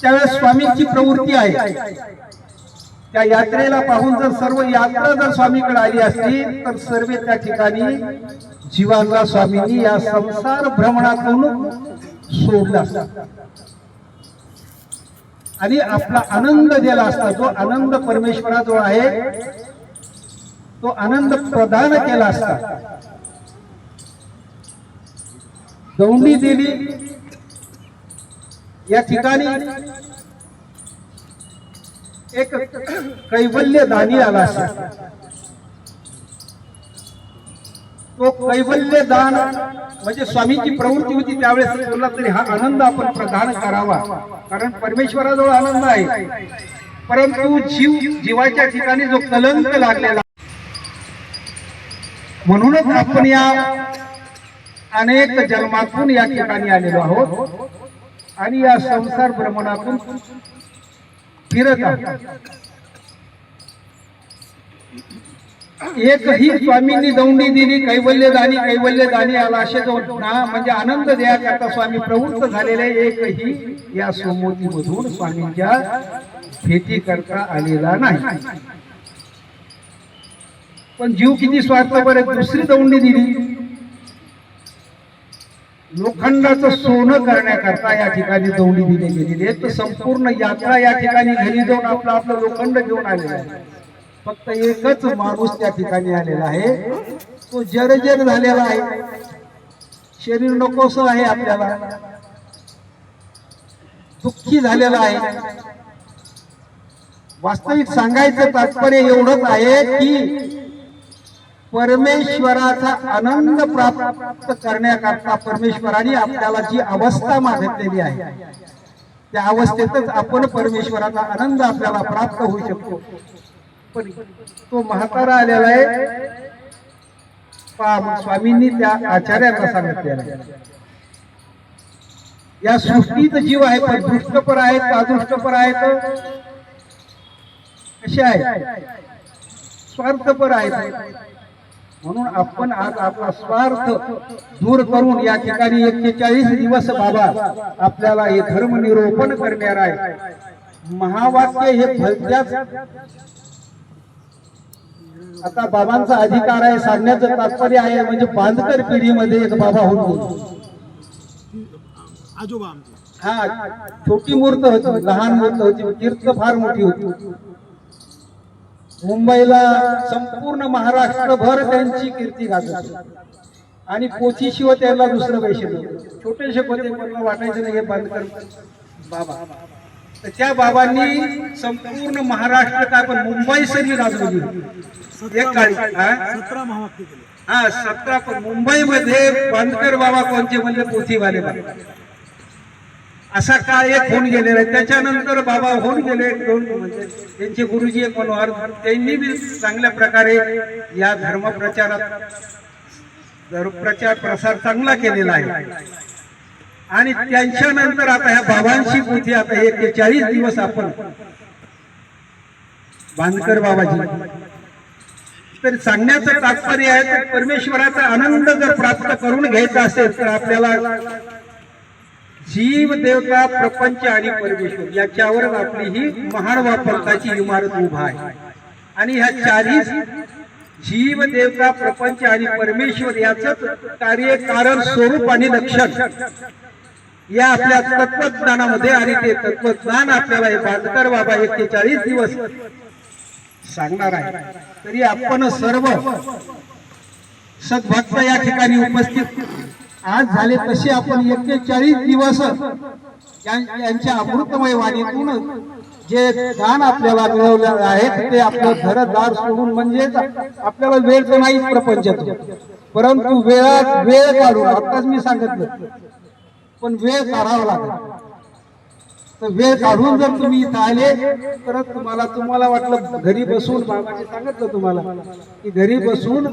त्यावेळेस स्वामींची प्रवृत्ती आहे, त्या यात्रेला पाहून जर सर्व यात्रा जर स्वामीकडे आली असती तर सर्व त्या ठिकाणी जीवांना स्वामींनी या संसार भ्रमणातून सोडला असता आणि आपला आनंद दिला असता. जो आनंद परमेश्वराजवळ आहे तो आनंद प्रदान केला असता. दौंडी दिली या ठिकाणी एक कैवल्य दानी आला असता. तो कैवल्य दान म्हणजे स्वामीची प्रवृत्ती होती त्यावेळेस बोलला तरी हा आनंद आपण प्रदान करावा, कारण परमेश्वराजवळ आनंद आहे. परंतु जीवाच्या ठिकाणी जो कलंक लागलेला, म्हणूनच आपण या अनेक जन्मातून या ठिकाणी आलेलो आहोत आणि या संसार भ्रमणातून फिरत आहोत. एकही स्वामींनी दौंडी दिली, कैवल्य दानी आला असे जो म्हणजे आनंद द्याकरता स्वामी प्रवृत्त झालेले एकही या सोमवती मधून स्वामींच्या भेटी करता आलेला नाही. पण जीव किती स्वार्थपर, दुसरी दौंडी दिली लोखंडाचं सोनं करण्याकरता या ठिकाणी दौंडी दिली गेलेली आहे. तर संपूर्ण यात्रा या ठिकाणी घरी जाऊन आपलं लोखंड घेऊन आलेला आहे. फक्त एकच माणूस त्या ठिकाणी आलेला आहे, तो जर्जर झालेला आहे, शरीर नकोसं आहे, आपल्याला दुःखी झालेला आहे. वास्तविक सांगायचं तात्पर्य एवढंच आहे की परमेश्वराचा आनंद प्राप्त करण्याकरता परमेश्वराने आपल्याला जी अवस्था मागितलेली आहे त्या अवस्थेतच आपण परमेश्वराचा आनंद आपल्याला प्राप्त होऊ शकतो. पण तो म्हातारा आलेला आहे, स्वामींनी त्या आचार्यांना सांगितलेलं आहे. या सृष्टीत जीव आहे, पण दृष्टपर आहेत, अदृष्टपर आहेत, कसे आहेत, स्वार्थपर आहेत. म्हणून आपण आज आपला स्वार्थ दूर करून या ठिकाणी 41 दिवस बाबा आपल्याला हे धर्म निरूपण करणार आहे. महावाक्य हे भलत्याच आता बाबांचा अधिकार आहे सांगण्याचं तात्पर्य आहे. म्हणजे बांधकर पिढीमध्ये एक बाबा होतो, हा छोटी मूर्त होती, लहान मूर्त होती, कीर्त फार मोठी होती. मुंबईला संपूर्ण महाराष्ट्रभर त्यांची कीर्ती गाजत होती. आणि पोथीशिवाय त्याला दुसरं पैसे नव्हते. छोटेसे होते, कोणाला वाटायचं नाही हे बांधकर बाबा. तर त्या बाबांनी संपूर्ण महाराष्ट्र काय पण मुंबई सरी गाजवली एक काळी. हा 17 पण मुंबईमध्ये बांधकर बाबा कोणते म्हणजे पोथीवाले बाबा. असा काळ एक होऊन गेलेला आहे. त्याच्यानंतर बाबा होऊन गेले दोन, म्हणजे त्यांचे गुरुजी एक मनोहर, त्यांनी बी चांगल्या प्रकारे या धर्म प्रचार प्रसार चांगला केलेला आहे. आणि त्यांच्यानंतर आता ह्या बाबांची पोथी आता 41 दिवस आपण बांधकर बाबाजी तर सांगण्याचं तात्पर्य आहे. तर परमेश्वराचा आनंद जर प्राप्त करून घ्यायचा असेल तर आपल्याला जीव, देवता, प्रपंच आणि परमेश्वर याच्यावरच आपली ही महान पंथाची इमारत उभा आहे. आणि ह्या चारही जीव, देवता, प्रपंच आणि परमेश्वर याचंच कार्य, कारण, स्वरूप आणि लक्षण या आपल्या तत्वज्ञानामध्ये. आणि ते तत्वज्ञान आपल्याला हे बांधकर बाबा 41 दिवस सांगणार आहे. तरी आपण सर्व सद्भक्त या ठिकाणी उपस्थित आज झाले तसे आपण 41 दिवस यांच्या अमृतमय वाणीतून जे दान आपल्याला मिळवले आहेत ते आपलं घरदार सोडून, म्हणजे आपल्याला वेळ तर नाही प्रपंचात, परंतु वेळ काढून, आताच मी सांगितलं, पण वेळ काढावा लागेल. तर वेळ काढून जर तुम्ही इथं आले तर तुम्हाला वाटलं घरी बसून, बाबांनी सांगितलं तुम्हाला की घरी बसून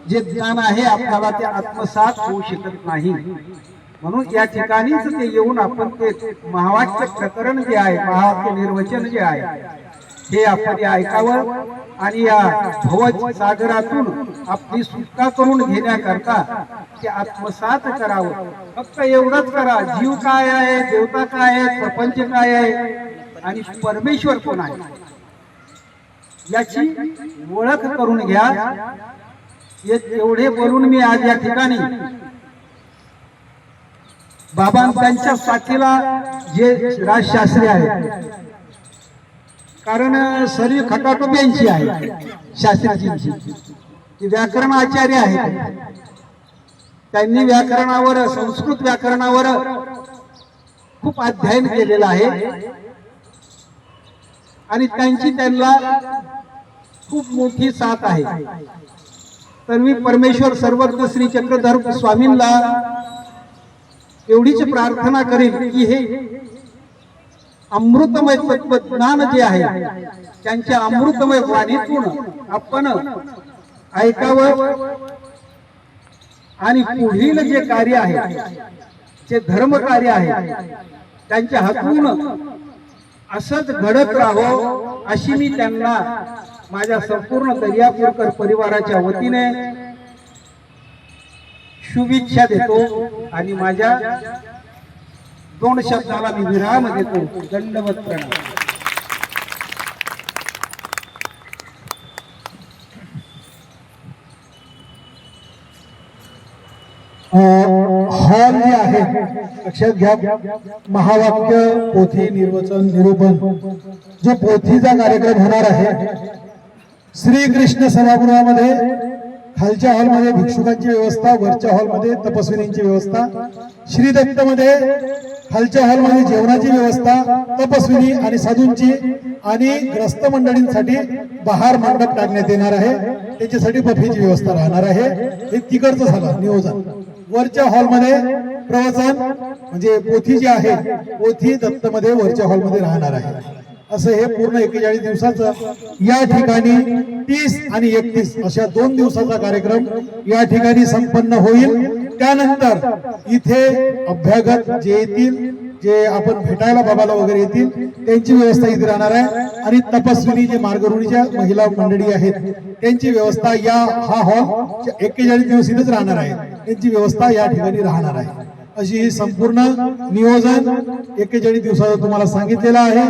जे ज्ञान आहे आपल्याला ते आत्मसात होऊ शकत नाही. म्हणून या ठिकाणीच ते येऊन आपण ते महावाक्य प्रकरण जे आहे, महावाक्य निर्वचन जे आहे हे आपण ऐकावं आणि या भव सागरातून आपली सुटका करून घेण्याकरता ते आत्मसात करावं. फक्त एवढंच करा, जीव काय आहे, देवता काय आहे, प्रपंच काय आहे आणि परमेश्वर कोण आहे याची ओळख करून घ्या. एवढे बोलून मी आज या ठिकाणी बाबा त्यांच्या साथीला जे राजशास्त्री आहेत, कारण सर्व खटाटोप्यांची आहे शास्त्रीजींची, ती व्याकरण आचार्य आहेत. त्यांनी व्याकरणावर, संस्कृत व्याकरणावर खूप अध्ययन केलेलं आहे आणि त्यांना खूप मोठी साथ आहे. तर मी परमेश्वर सर्वज्ञ श्री चक्रधर स्वामींना एवढीच प्रार्थना करेन की हे अमृतमय तत्वज्ञान जे आहे त्यांच्या अमृतमय वाणीतून आपण ऐकावं आणि पुढील जे कार्य आहे, जे धर्म कार्य आहे, त्यांच्या हातून असंच घडत राहावं अशी मी त्यांना माझ्या संपूर्ण दर्यापूरकर परिवाराच्या वतीने शुभेच्छा देतो आणि माझ्या 2 शब्दाला मी विराम देतो. दंडवत प्रणाम. हॉल जे आहे लक्षात घ्या, महावाक्य पोथी निर्वचन निरूपण जो पोथीचा कार्यक्रम होणार आहे श्रीकृष्ण सभागृहामध्ये. खालच्या हॉलमध्ये भिक्षुकांची व्यवस्था, वरच्या हॉलमध्ये तपस्विनींची व्यवस्था, श्री दत्त मध्ये खालच्या हॉलमध्ये जेवणाची व्यवस्था, तपस्विनी आणि साधूंची, आणि ग्रस्त मंडळींसाठी बाहेर मंडप टाकण्यात येणार आहे, त्याच्यासाठी बफेची व्यवस्था राहणार आहे. हे तिकडचं झालं नियोजन. वरच्या हॉलमध्ये प्रवचन म्हणजे पोथी जी आहे, पोथी दत्त मध्ये वरच्या हॉलमध्ये राहणार आहे. असं हे पूर्ण 41 दिवसाचं या ठिकाणी 30 आणि 31 अशा 2 दिवसाचा कार्यक्रम या ठिकाणी संपन्न होईल. त्यानंतर इथे अभ्यागत जे येतील, जे आपण भेटायला बाबाला वगैरे येतील, त्यांची व्यवस्था इथे राहणार आहे. आणि तपस्विनी जे मार्गरुणीच्या महिला मंडळी आहेत त्यांची व्यवस्था हा हॉल 41 दिवस इथेच राहणार आहे. त्यांची व्यवस्था या ठिकाणी राहणार आहे. अशी ही संपूर्ण नियोजन 41 दिवसाचं तुम्हाला सांगितलेलं आहे.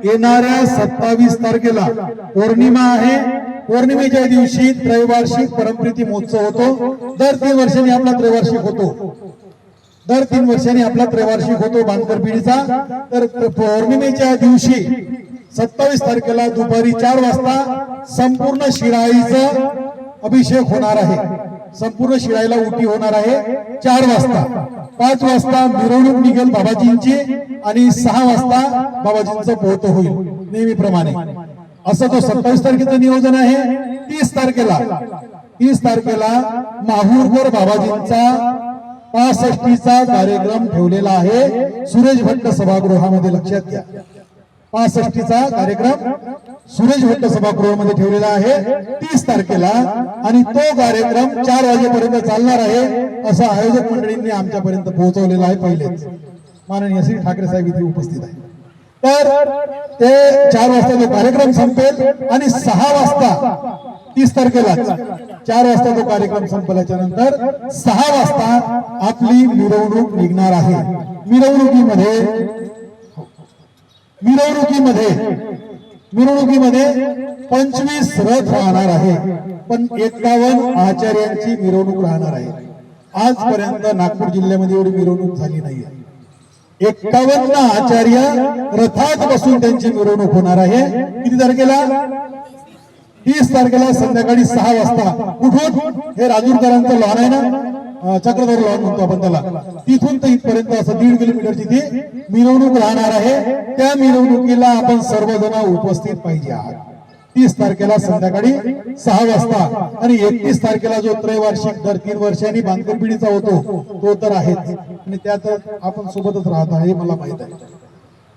येणाऱ्या 27 तारखेला पौर्णिमा आहे. पौर्णिमेच्या दिवशी त्रैवार्षिक परमप्रीती महोत्सव होतो. दर 3 वर्षांनी आपला त्रैवार्षिक होतो. दर 3 वर्षांनी आपला त्रैवार्षिक होतो बांधकर पिढीचा. तर पौर्णिमेच्या दिवशी 27 तारखेला दुपारी 4 वाजता संपूर्ण शिराईचं अभिषेक होणार आहे. संपूर्ण शिराईला उटी होणार आहे 4 वाजता. 5 वाजता मिरवणूक निघेल बाबाजींची आणि 6 वाजता बाबाजींचं पोहतं होईल नेहमीप्रमाणे. असं तो 27 तारखेचं नियोजन आहे. 30 तारखेला माहूरकर बाबाजींचा 65चा कार्यक्रम ठेवलेला आहे सुरेश भट्ट सभागृहामध्ये. लक्षात घ्या, 65चा कार्यक्रम सुरेश भट्ट सभागृहामध्ये ठेवलेला आहे 30 तारखेला. आणि तो कार्यक्रम 4 वाजेपर्यंत चालणार आहे असं आयोजक मंडळींनी आमच्यापर्यंत पोहोचवलेलं आहे. पहिलेच माननीय श्री ठाकरे साहेब इथे उपस्थित आहे. तर ते 4 वाजता तो कार्यक्रम संपेल आणि 6 वाजता 30 तारखेला 4 वाजता तो कार्यक्रम संपल्याच्या नंतर 6 वाजता आपली मिरवणूक निघणार आहे. मिरवणुकीमध्ये 25 रथ राहणार आहे, पण 51 आचार्यांची मिरवणूक राहणार आहे. आजपर्यंत नागपूर जिल्ह्यामध्ये एवढी मिरवणूक झाली नाहीये. 51 आचार्य रथात बसून त्यांची मिरवणूक होणार आहे. किती तारखेला? 30 तारखेला संध्याकाळी 6 वाजता. कुठून? हे राजूरकरांचं लॉन आहे ना, चक्रधर लॉन म्हणतो आपण त्याला, तिथून तर इथपर्यंत असं 1.5 किलोमीटरची ती मिरवणूक राहणार आहे. त्या मिरवणुकीला आपण सर्वजण उपस्थित पाहिजे आहात. 30 तारखेला संध्याकाळी 6 वाजता. आणि 31 तारखेला जो त्रैवार्षिक दर 3 वर्षांनी बांधकर पिढीचा होतो तो तर आहेच, आणि त्यात आपण सोबतच राहत आहे मला माहित आहे.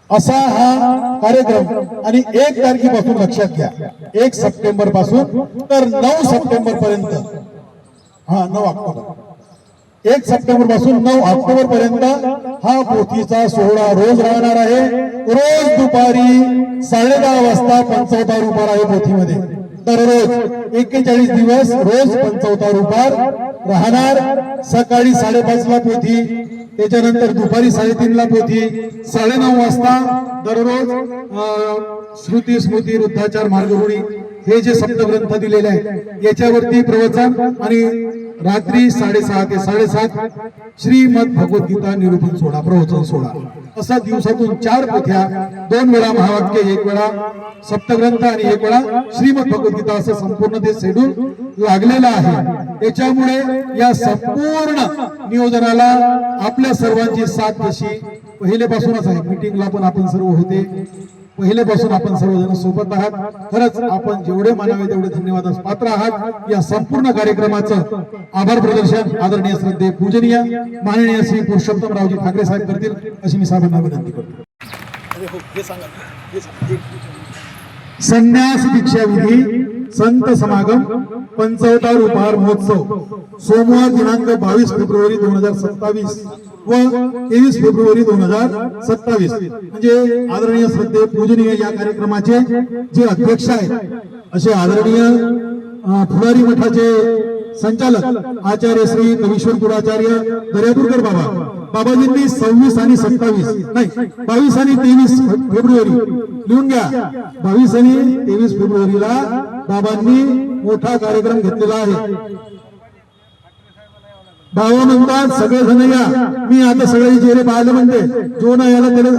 असा हा कार्यक्रम. आणि 1 तारखेपासून लक्षात घ्या, 1 सप्टेंबर पासून तर 9 सप्टेंबर पर्यंत, 9 ऑक्टोबर, 1 सप्टेंबर पासून 9 ऑक्टोबर पर्यंत हा पोथीचा सोहळा रोज राहणार आहे. रोज दुपारी 10:30 वाजता पंचअवतार उपार आहे पोथीमध्ये. दररोज 41 दिवस रोज पंचअवतार उपार राहणार. सकाळी 5:30 ला पोथी, त्याच्यानंतर दुपारी 3:30 ला पोथी, 9:30 वाजता दररोज श्रुती स्मृती वृद्धाचार मार्गरुणी हे जे सप्तग्रंथ दिलेले आहेत याच्यावरती प्रवचन. आणि रात्री 6:30 ते 7:30 श्रीमद भगवद्गीता निरूपण सोहळा, प्रवचन सोहळा. असा दिवसातून 4 पोथ्या, 2 वेळा महावाक्य, 1 वेळा सप्तग्रंथ आणि 1 वेळा श्रीमद भगवद्गीता, असं संपूर्ण ते शेड्यूल लागलेलं आहे. त्याच्यामुळे या संपूर्ण नियोजनाला आपल्या सर्वांची साथ कशी पहिलेपासूनच आहे. मीटिंगला पण आपण सर्व होते, पहिलेपासून आपण सर्वजण सोबत आहात. खरंच आपण जेवढे मानावे तेवढे धन्यवादास पात्र आहात. या संपूर्ण कार्यक्रमाचं आभार प्रदर्शन आदरणीय श्रद्धे पूजनीय माननीय श्री पुरुषोत्तमरावजी ठाकरे साहेब करतील अशी मी साहेबांना विनंती करतो. संन्यास दीक्षा विधी संत समागम पंचअवतार उपहार महोत्सव सोमवार दिनांक 22 फेब्रुवारी 2027 व 23 फेब्रुवारी 2027. म्हणजे आदरणीय श्रद्धे पूजनीय या कार्यक्रमाचे जे अध्यक्ष आहेत असे आदरणीय फुलारी मठाचे संचालक आचार्य श्री कवीश्वर कुलाचार्य दर्यापूरकर बाबाजींनी 26 आणि 27 नाही 22 आणि 23 फेब्रुवारी लिहून घ्या. 22 आणि 23 फेब्रुवारीला बाबांनी मोठा कार्यक्रम घेतलेला आहे. बाबा म्हणतात सगळेजण या. मी आता सगळे चेहरे पाहिले म्हणते, जो ना याला त्याला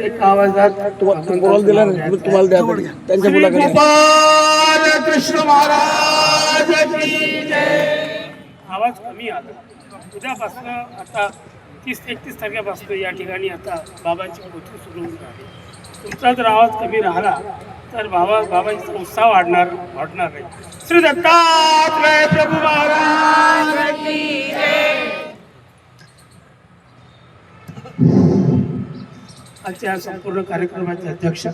एक आवाजात तुम्हाला दिला ना, तुम्हाला द्या त्यांच्या मुलाकडे. गोपाल कृष्ण महाराज की जय. आवाज कमी आला. उद्यापासून आता 30-31 तारखेपासून या ठिकाणी आता बाबांची पोथी सुरू होणार आहे. तुमचा जर आवाज कमी राहिला तर बाबांचा उत्साह वाढणार नाही. श्री दत्तात्रय प्रभू महाराज की जय. आजच्या संपूर्ण कार्यक्रमाचे अध्यक्ष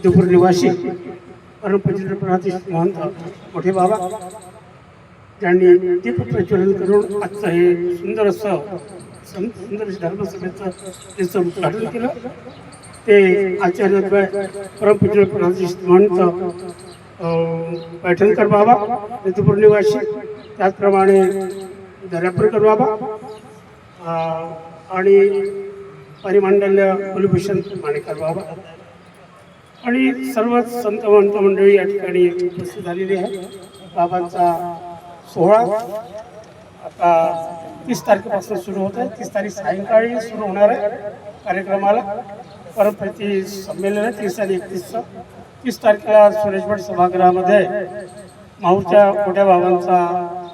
दुपूर निवासी परमपूज्य प्रातिष्ठित महंत मोठे बाबा ज्यांनी दीप प्रज्वलन करून आजचं हे सुंदर असं सुंदर धर्मसभेचं त्याचं उद्घाटन केलं. ते आचार्य परमपूज्य प्रातिष्ठित महंत पैठणकर बाबा दुपूर निवासी, त्याचप्रमाणे दर्यापूरकर बाबा आणि परिमंडल कुलभूषण माणेकर बाबा आणि सर्व संत महंत मंडळी या ठिकाणी उपस्थित झालेली आहे. बाबांचा सोहळा आता 30 तारखेपासून सुरू होत आहे. 30 तारीख सायंकाळी सुरू होणार आहे कार्यक्रमाला. परमप्रती संमेलन आहे 30 आणि 31चं. 30 तारखेला सुरेशभट सभागृहामध्ये माहूरच्या मोठ्या बाबांचा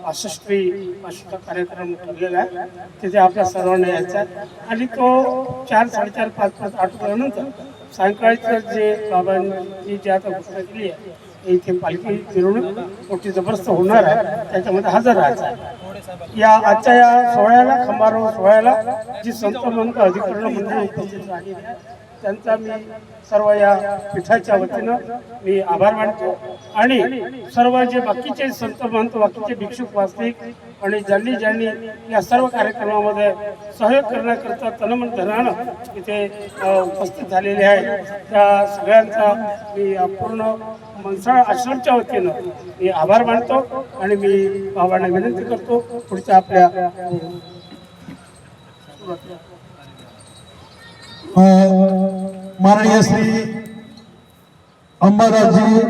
65वा कार्यक्रम ठरलेला आहे. तिथे आपल्या सर्वांना यायचा आहे आणि तो 4, 4:30, 5 आठवड्यानंतर सायंकाळीचं जे बाबांनी जी आता घोषणा केली आहे इथे पालखी मिरवणूक मोठी जबरदस्त होणार आहे, त्याच्यामध्ये हजर राहायचं आहे. या आजच्या या सोहळ्याला खंबारोह सोहळ्याला जी संत महंत अधिकरण मंडळी उपस्थित झाली आहे त्यांचा मी सर्व या पीठाच्या वतीनं मी आभार मानतो. आणि सर्व जे बाकीचे संत महंत बाकीचे भिक्षुक वास्तविक आणि ज्यांनी या सर्व कार्यक्रमामध्ये सहयोग करण्याकरता तनमन धनानं इथे उपस्थित झालेले आहे त्या सगळ्यांचा मी पूर्ण मनसाळ आश्रमच्या वतीनं मी आभार मानतो आणि मी बाबांना विनंती करतो पुढच्या आपल्या माननीय श्री अंबादासजी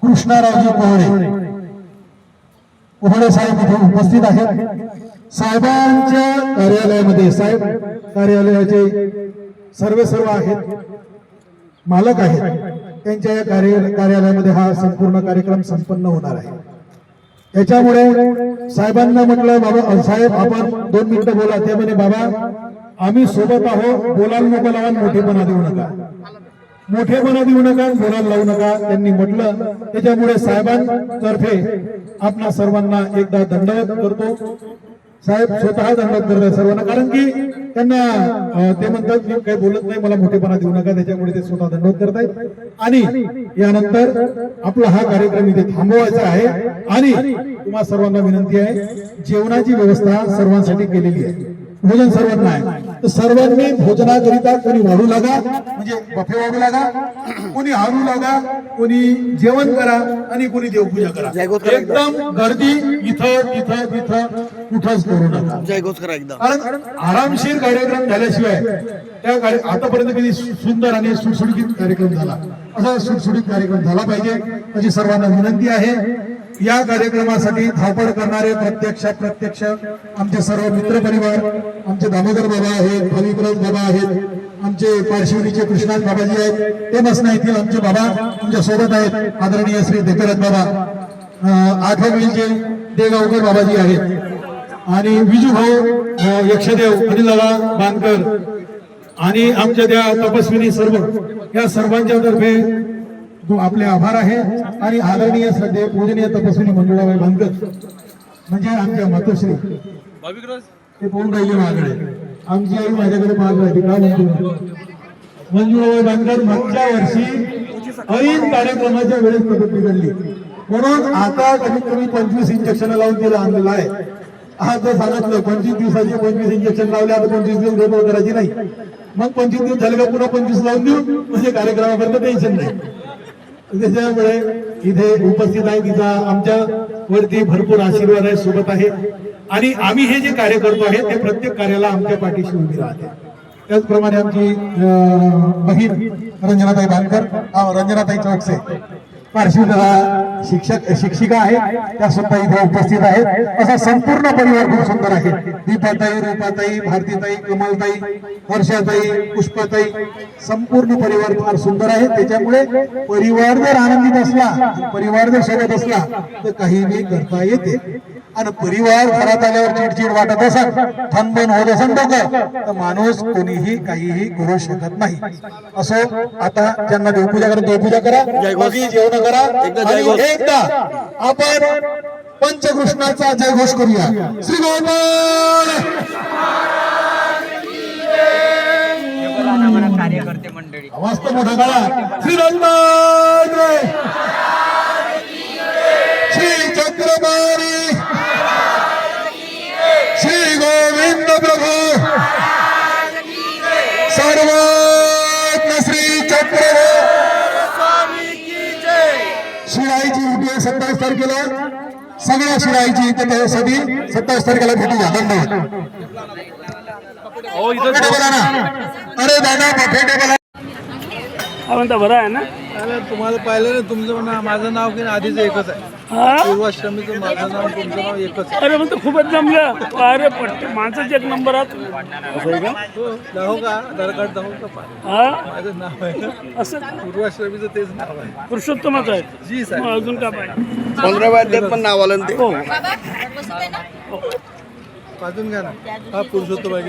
कृष्णारावजी पोहळे साहेब इथे उपस्थित आहेत. साहेबांच्या कार्यालयामध्ये साहेब कार्यालयाचे सर्व आहेत, मालक आहेत. त्यांच्या या कार्यालयामध्ये हा संपूर्ण कार्यक्रम संपन्न होणार आहे. त्याच्यामुळे साहेबांना म्हटलं बाबा साहेब आपण 2 मिनिटं बोला. ते म्हणे बाबा आम्ही सोबत आहोत, बोलायला नको लावा, मोठेपणा देऊ नका, मोठेपणा देऊ नका, बोलायला लावू नका त्यांनी म्हटलं. त्याच्यामुळे साहेबांतर्फे आपणा सर्वांना एकदा दंडवत करतो. साहेब स्वतः दंडवत करतात सर्वांना, कारण की त्यांना ते म्हणतात मी काही बोलत नाही, मला मोठेपणा देऊ नका, त्याच्यामुळे ते स्वतः दंडवत करतायत. आणि यानंतर आपला हा कार्यक्रम इथे थांबवायचा आहे. आणि तुम्हा सर्वांना विनंती आहे, जेवणाची व्यवस्था सर्वांसाठी केलेली आहे, भोजन सर्वांना आहे, तर सर्वांनी भोजनाकरिता कोणी वाढू लागा, म्हणजे बफे वाढू लागा, कोणी हारू लागा, कोणी जेवण करा आणि कोणी देवपूजा करा. एकदम गर्दी इथं तिथं तिथं कुठंच करू नका. कारण आरामशीर कार्यक्रम झाल्याशिवाय त्या आतापर्यंत कधी सुंदर आणि सुटसुटीत कार्यक्रम झाला, असा सुटसुटीत कार्यक्रम झाला पाहिजे अशी सर्वांना विनंती आहे. या कार्यक्रमासाठी धावपळ करणारे प्रत्यक्ष आमचे सर्व मित्र परिवार, आमचे दामोदर बाबा आहेत, भविप्रद बाबा आहेत, आमचे पारशिवनीचे कृष्णात बाबाजी आहेत, ते नसणं येथील आमचे बाबा आमच्या सोबत आहेत. आदरणीय श्री देकरथ बाबा, आठवणीचे देगावकर बाबाजी आहेत आणि विजू भाऊ यक्षदेव अनिल दादा बांधकर आणि आमच्या त्या तपस्विनी सर्व, या सर्वांच्या तर्फे आपले आभार आहे. आणि आदरणीय श्रद्धेय पूजनीय तपस्विनी मंजुळाबाई बांधकर म्हणजे आमच्या मातोश्री, ते कोण राहिले मागडे, आमची आई माझ्याकडे पाहत राहते का म्हणतो मंजुळाबाई बांधकर मागच्या वर्षी ऐन कार्यक्रमाच्या वेळेस तब्येत बिघडली, म्हणून आता कमीत कमी 25 इंजेक्शन लावून तिला आणलेलं आहे. आज जर सांगितलं 25 दिवसाचे 25 इंजेक्शन लावले, आता 25 दिवस गडबड करायची नाही, मग 25 दिवस झाले का पुन्हा 25 लावून देऊ, म्हणजे कार्यक्रमापर्यंत टेन्शन नाही. त्याच्यामुळे इथे उपस्थित आहे, तिचा आमच्या वरती भरपूर आशीर्वाद आहे, सोबत आहे. आणि आम्ही हे जे कार्य करतो आहे ते प्रत्येक कार्याला आमच्या पाठीशी उभी राहते. त्याचप्रमाणे आमची बहीण रंजनाताई बांधकर, रंजनाताई चौकसे पारशिवदादा शिक्षिका आहे, त्या सुद्धा इथे उपस्थित आहेत. असा संपूर्ण परिवार खूप सुंदर आहे. दीपाताई, रूपाताई, भारतीताई, कमलताई, हर्षाताई, पुष्पाताई, संपूर्ण परिवार फार सुंदर आहे. त्याच्यामुळे परिवार जर आनंदित असला, परिवार जर सोबत असला तर काहीही करता येते. आणि परिवार घरात आल्यावर चिडचिड वाटत असेल, थनबन होत असेल डोकं, तर माणूस कोणीही काहीही करू शकत नाही. असो, आता ज्यांना देवपूजा करा देवपूजा करा, बाकी जेवण करा आणि एकदा आपण पंचकृष्णाचा जयघोष करूया. श्री गोपाल कार्यकर्ते मंडळी आवाज तर मोठा करा. श्री रंगनाथ श्री चक्रपाणी श्री गोविंद प्रभू सर्वज्ञ श्री चक्र शिराईची उद्या 27 तारखेला सगळ्या शिराईची इथे त्यासाठी 27 तारखेला भेटूया. धन्यवाद. बोला ना. अरे दादा बफेटे बोला. हा म्हणता बरं आहे ना. तुम्हाला पाहिलं ना, तुमचं नाव माझं नाव की आधीच एकच आहे. हा पूर्वाश्रमीचं माझं नाव तुमचं नाव एकच आहे. अरे म्हणतो खूपच जमलं. अरे पट्टे माणसाचे एक नंबर आहात. दाखव का आधार कार्ड दाखव का? हा माझं नाव आहे असं पूर्वाश्रमीचं, तेच नाव आहे. पुरुषोत्तमच आहे. जी साहेब. मग अजून काय पाहिजे. 15 वेळा पण नाव आलं ना ते. हो वाजून घ्या ना. हा पुरुषोत्तम आहे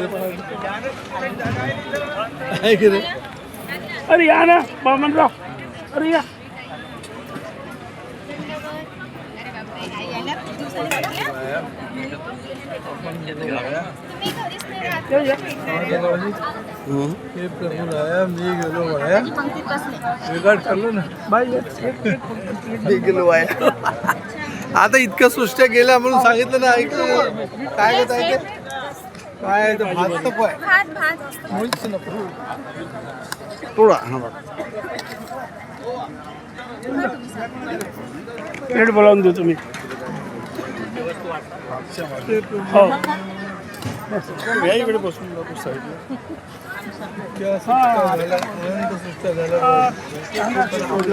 की रे? अरे या ना बामनराव. अरे या. या, या. हे प्रभू राया, मी गेलो वाया. रेकॉर्ड करलो ना मी गेलो वाया. आता इतक्या सृष्ट्या गेल्या म्हणून सांगितलं ना. ऐकलं काय होत आहे ते? काय आहे ते? भात नको आहे. मुळीच नको. थोडा प्लेट बोलावून देऊ तुम्ही. हो या इकडे बसून जातो साईडला.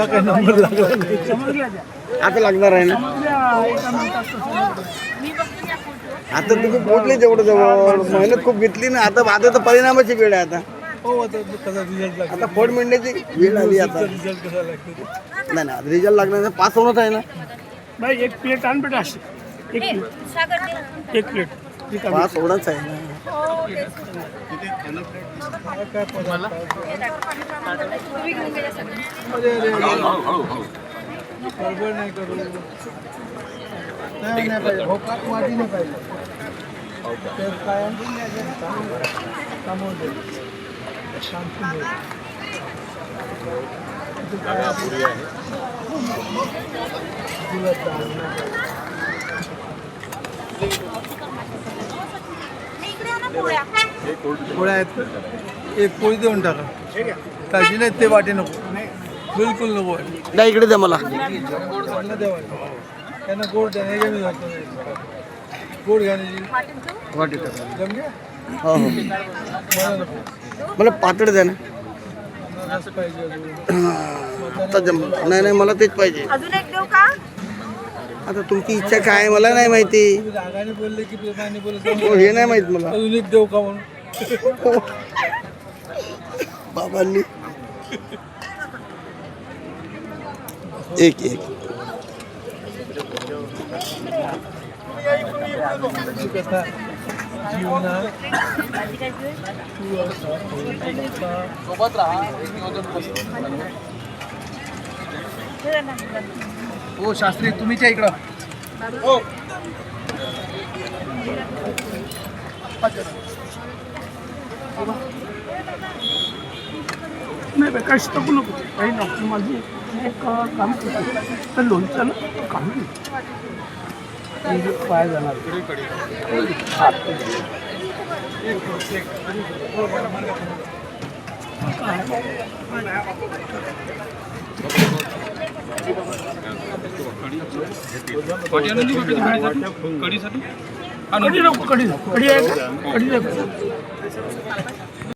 काय नंबर लागला नाही. आता लागणार आहे ना. आता तुम्ही पोहोचले जेवढं जवळ, मेहनत खूप घेतली ना. आता तर परिणामाची वेळ आहे. आता हो, आता फोड मिळण्याची वेळ आली. आता रिझल्ट कसा लागतो? नाही रिझल्ट लागणार. पास होणच आहे ना. भाई एक प्लेट आण बेटा अशी. एक प्लेट पास होणच आहे ना. गडबड नाही करू. नाही पाहिजे. होकार वाटी नाही पाहिजे. काय कामवून दे. शांती दे. पोळ्या आहेत. एक पोळी देऊन टाका. काळजी नाही ते वाटे नको. बिलकुल नको. नाही इकडे द्या मला. त्यांना द्यावा. त्यांना गोड द्या. नाही मी जातो. गोड घ्यायची वाटी जमल्या. हो हो मला नको. मला पातळ द्या ना. असं पाहिजे अजून. आता नाही मला तेच पाहिजे. अजून एक देऊ का? आता तुमची इच्छा काय आहे मला नाही माहिती. रागाने बोलले की प्रेमाने बोलले हे नाही माहित मला. अजून एक देऊ का म्हणून. बाबांनी एक कथा जीवनात हो शास्त्री तुम्हीच्या इकडं. हो नाही बे काहीच टाकू नको. काही नको. माझी एक काम करतो तर लोणचं काढून पाय जाणार. कढी नको. कढी आहे का? कढी नको.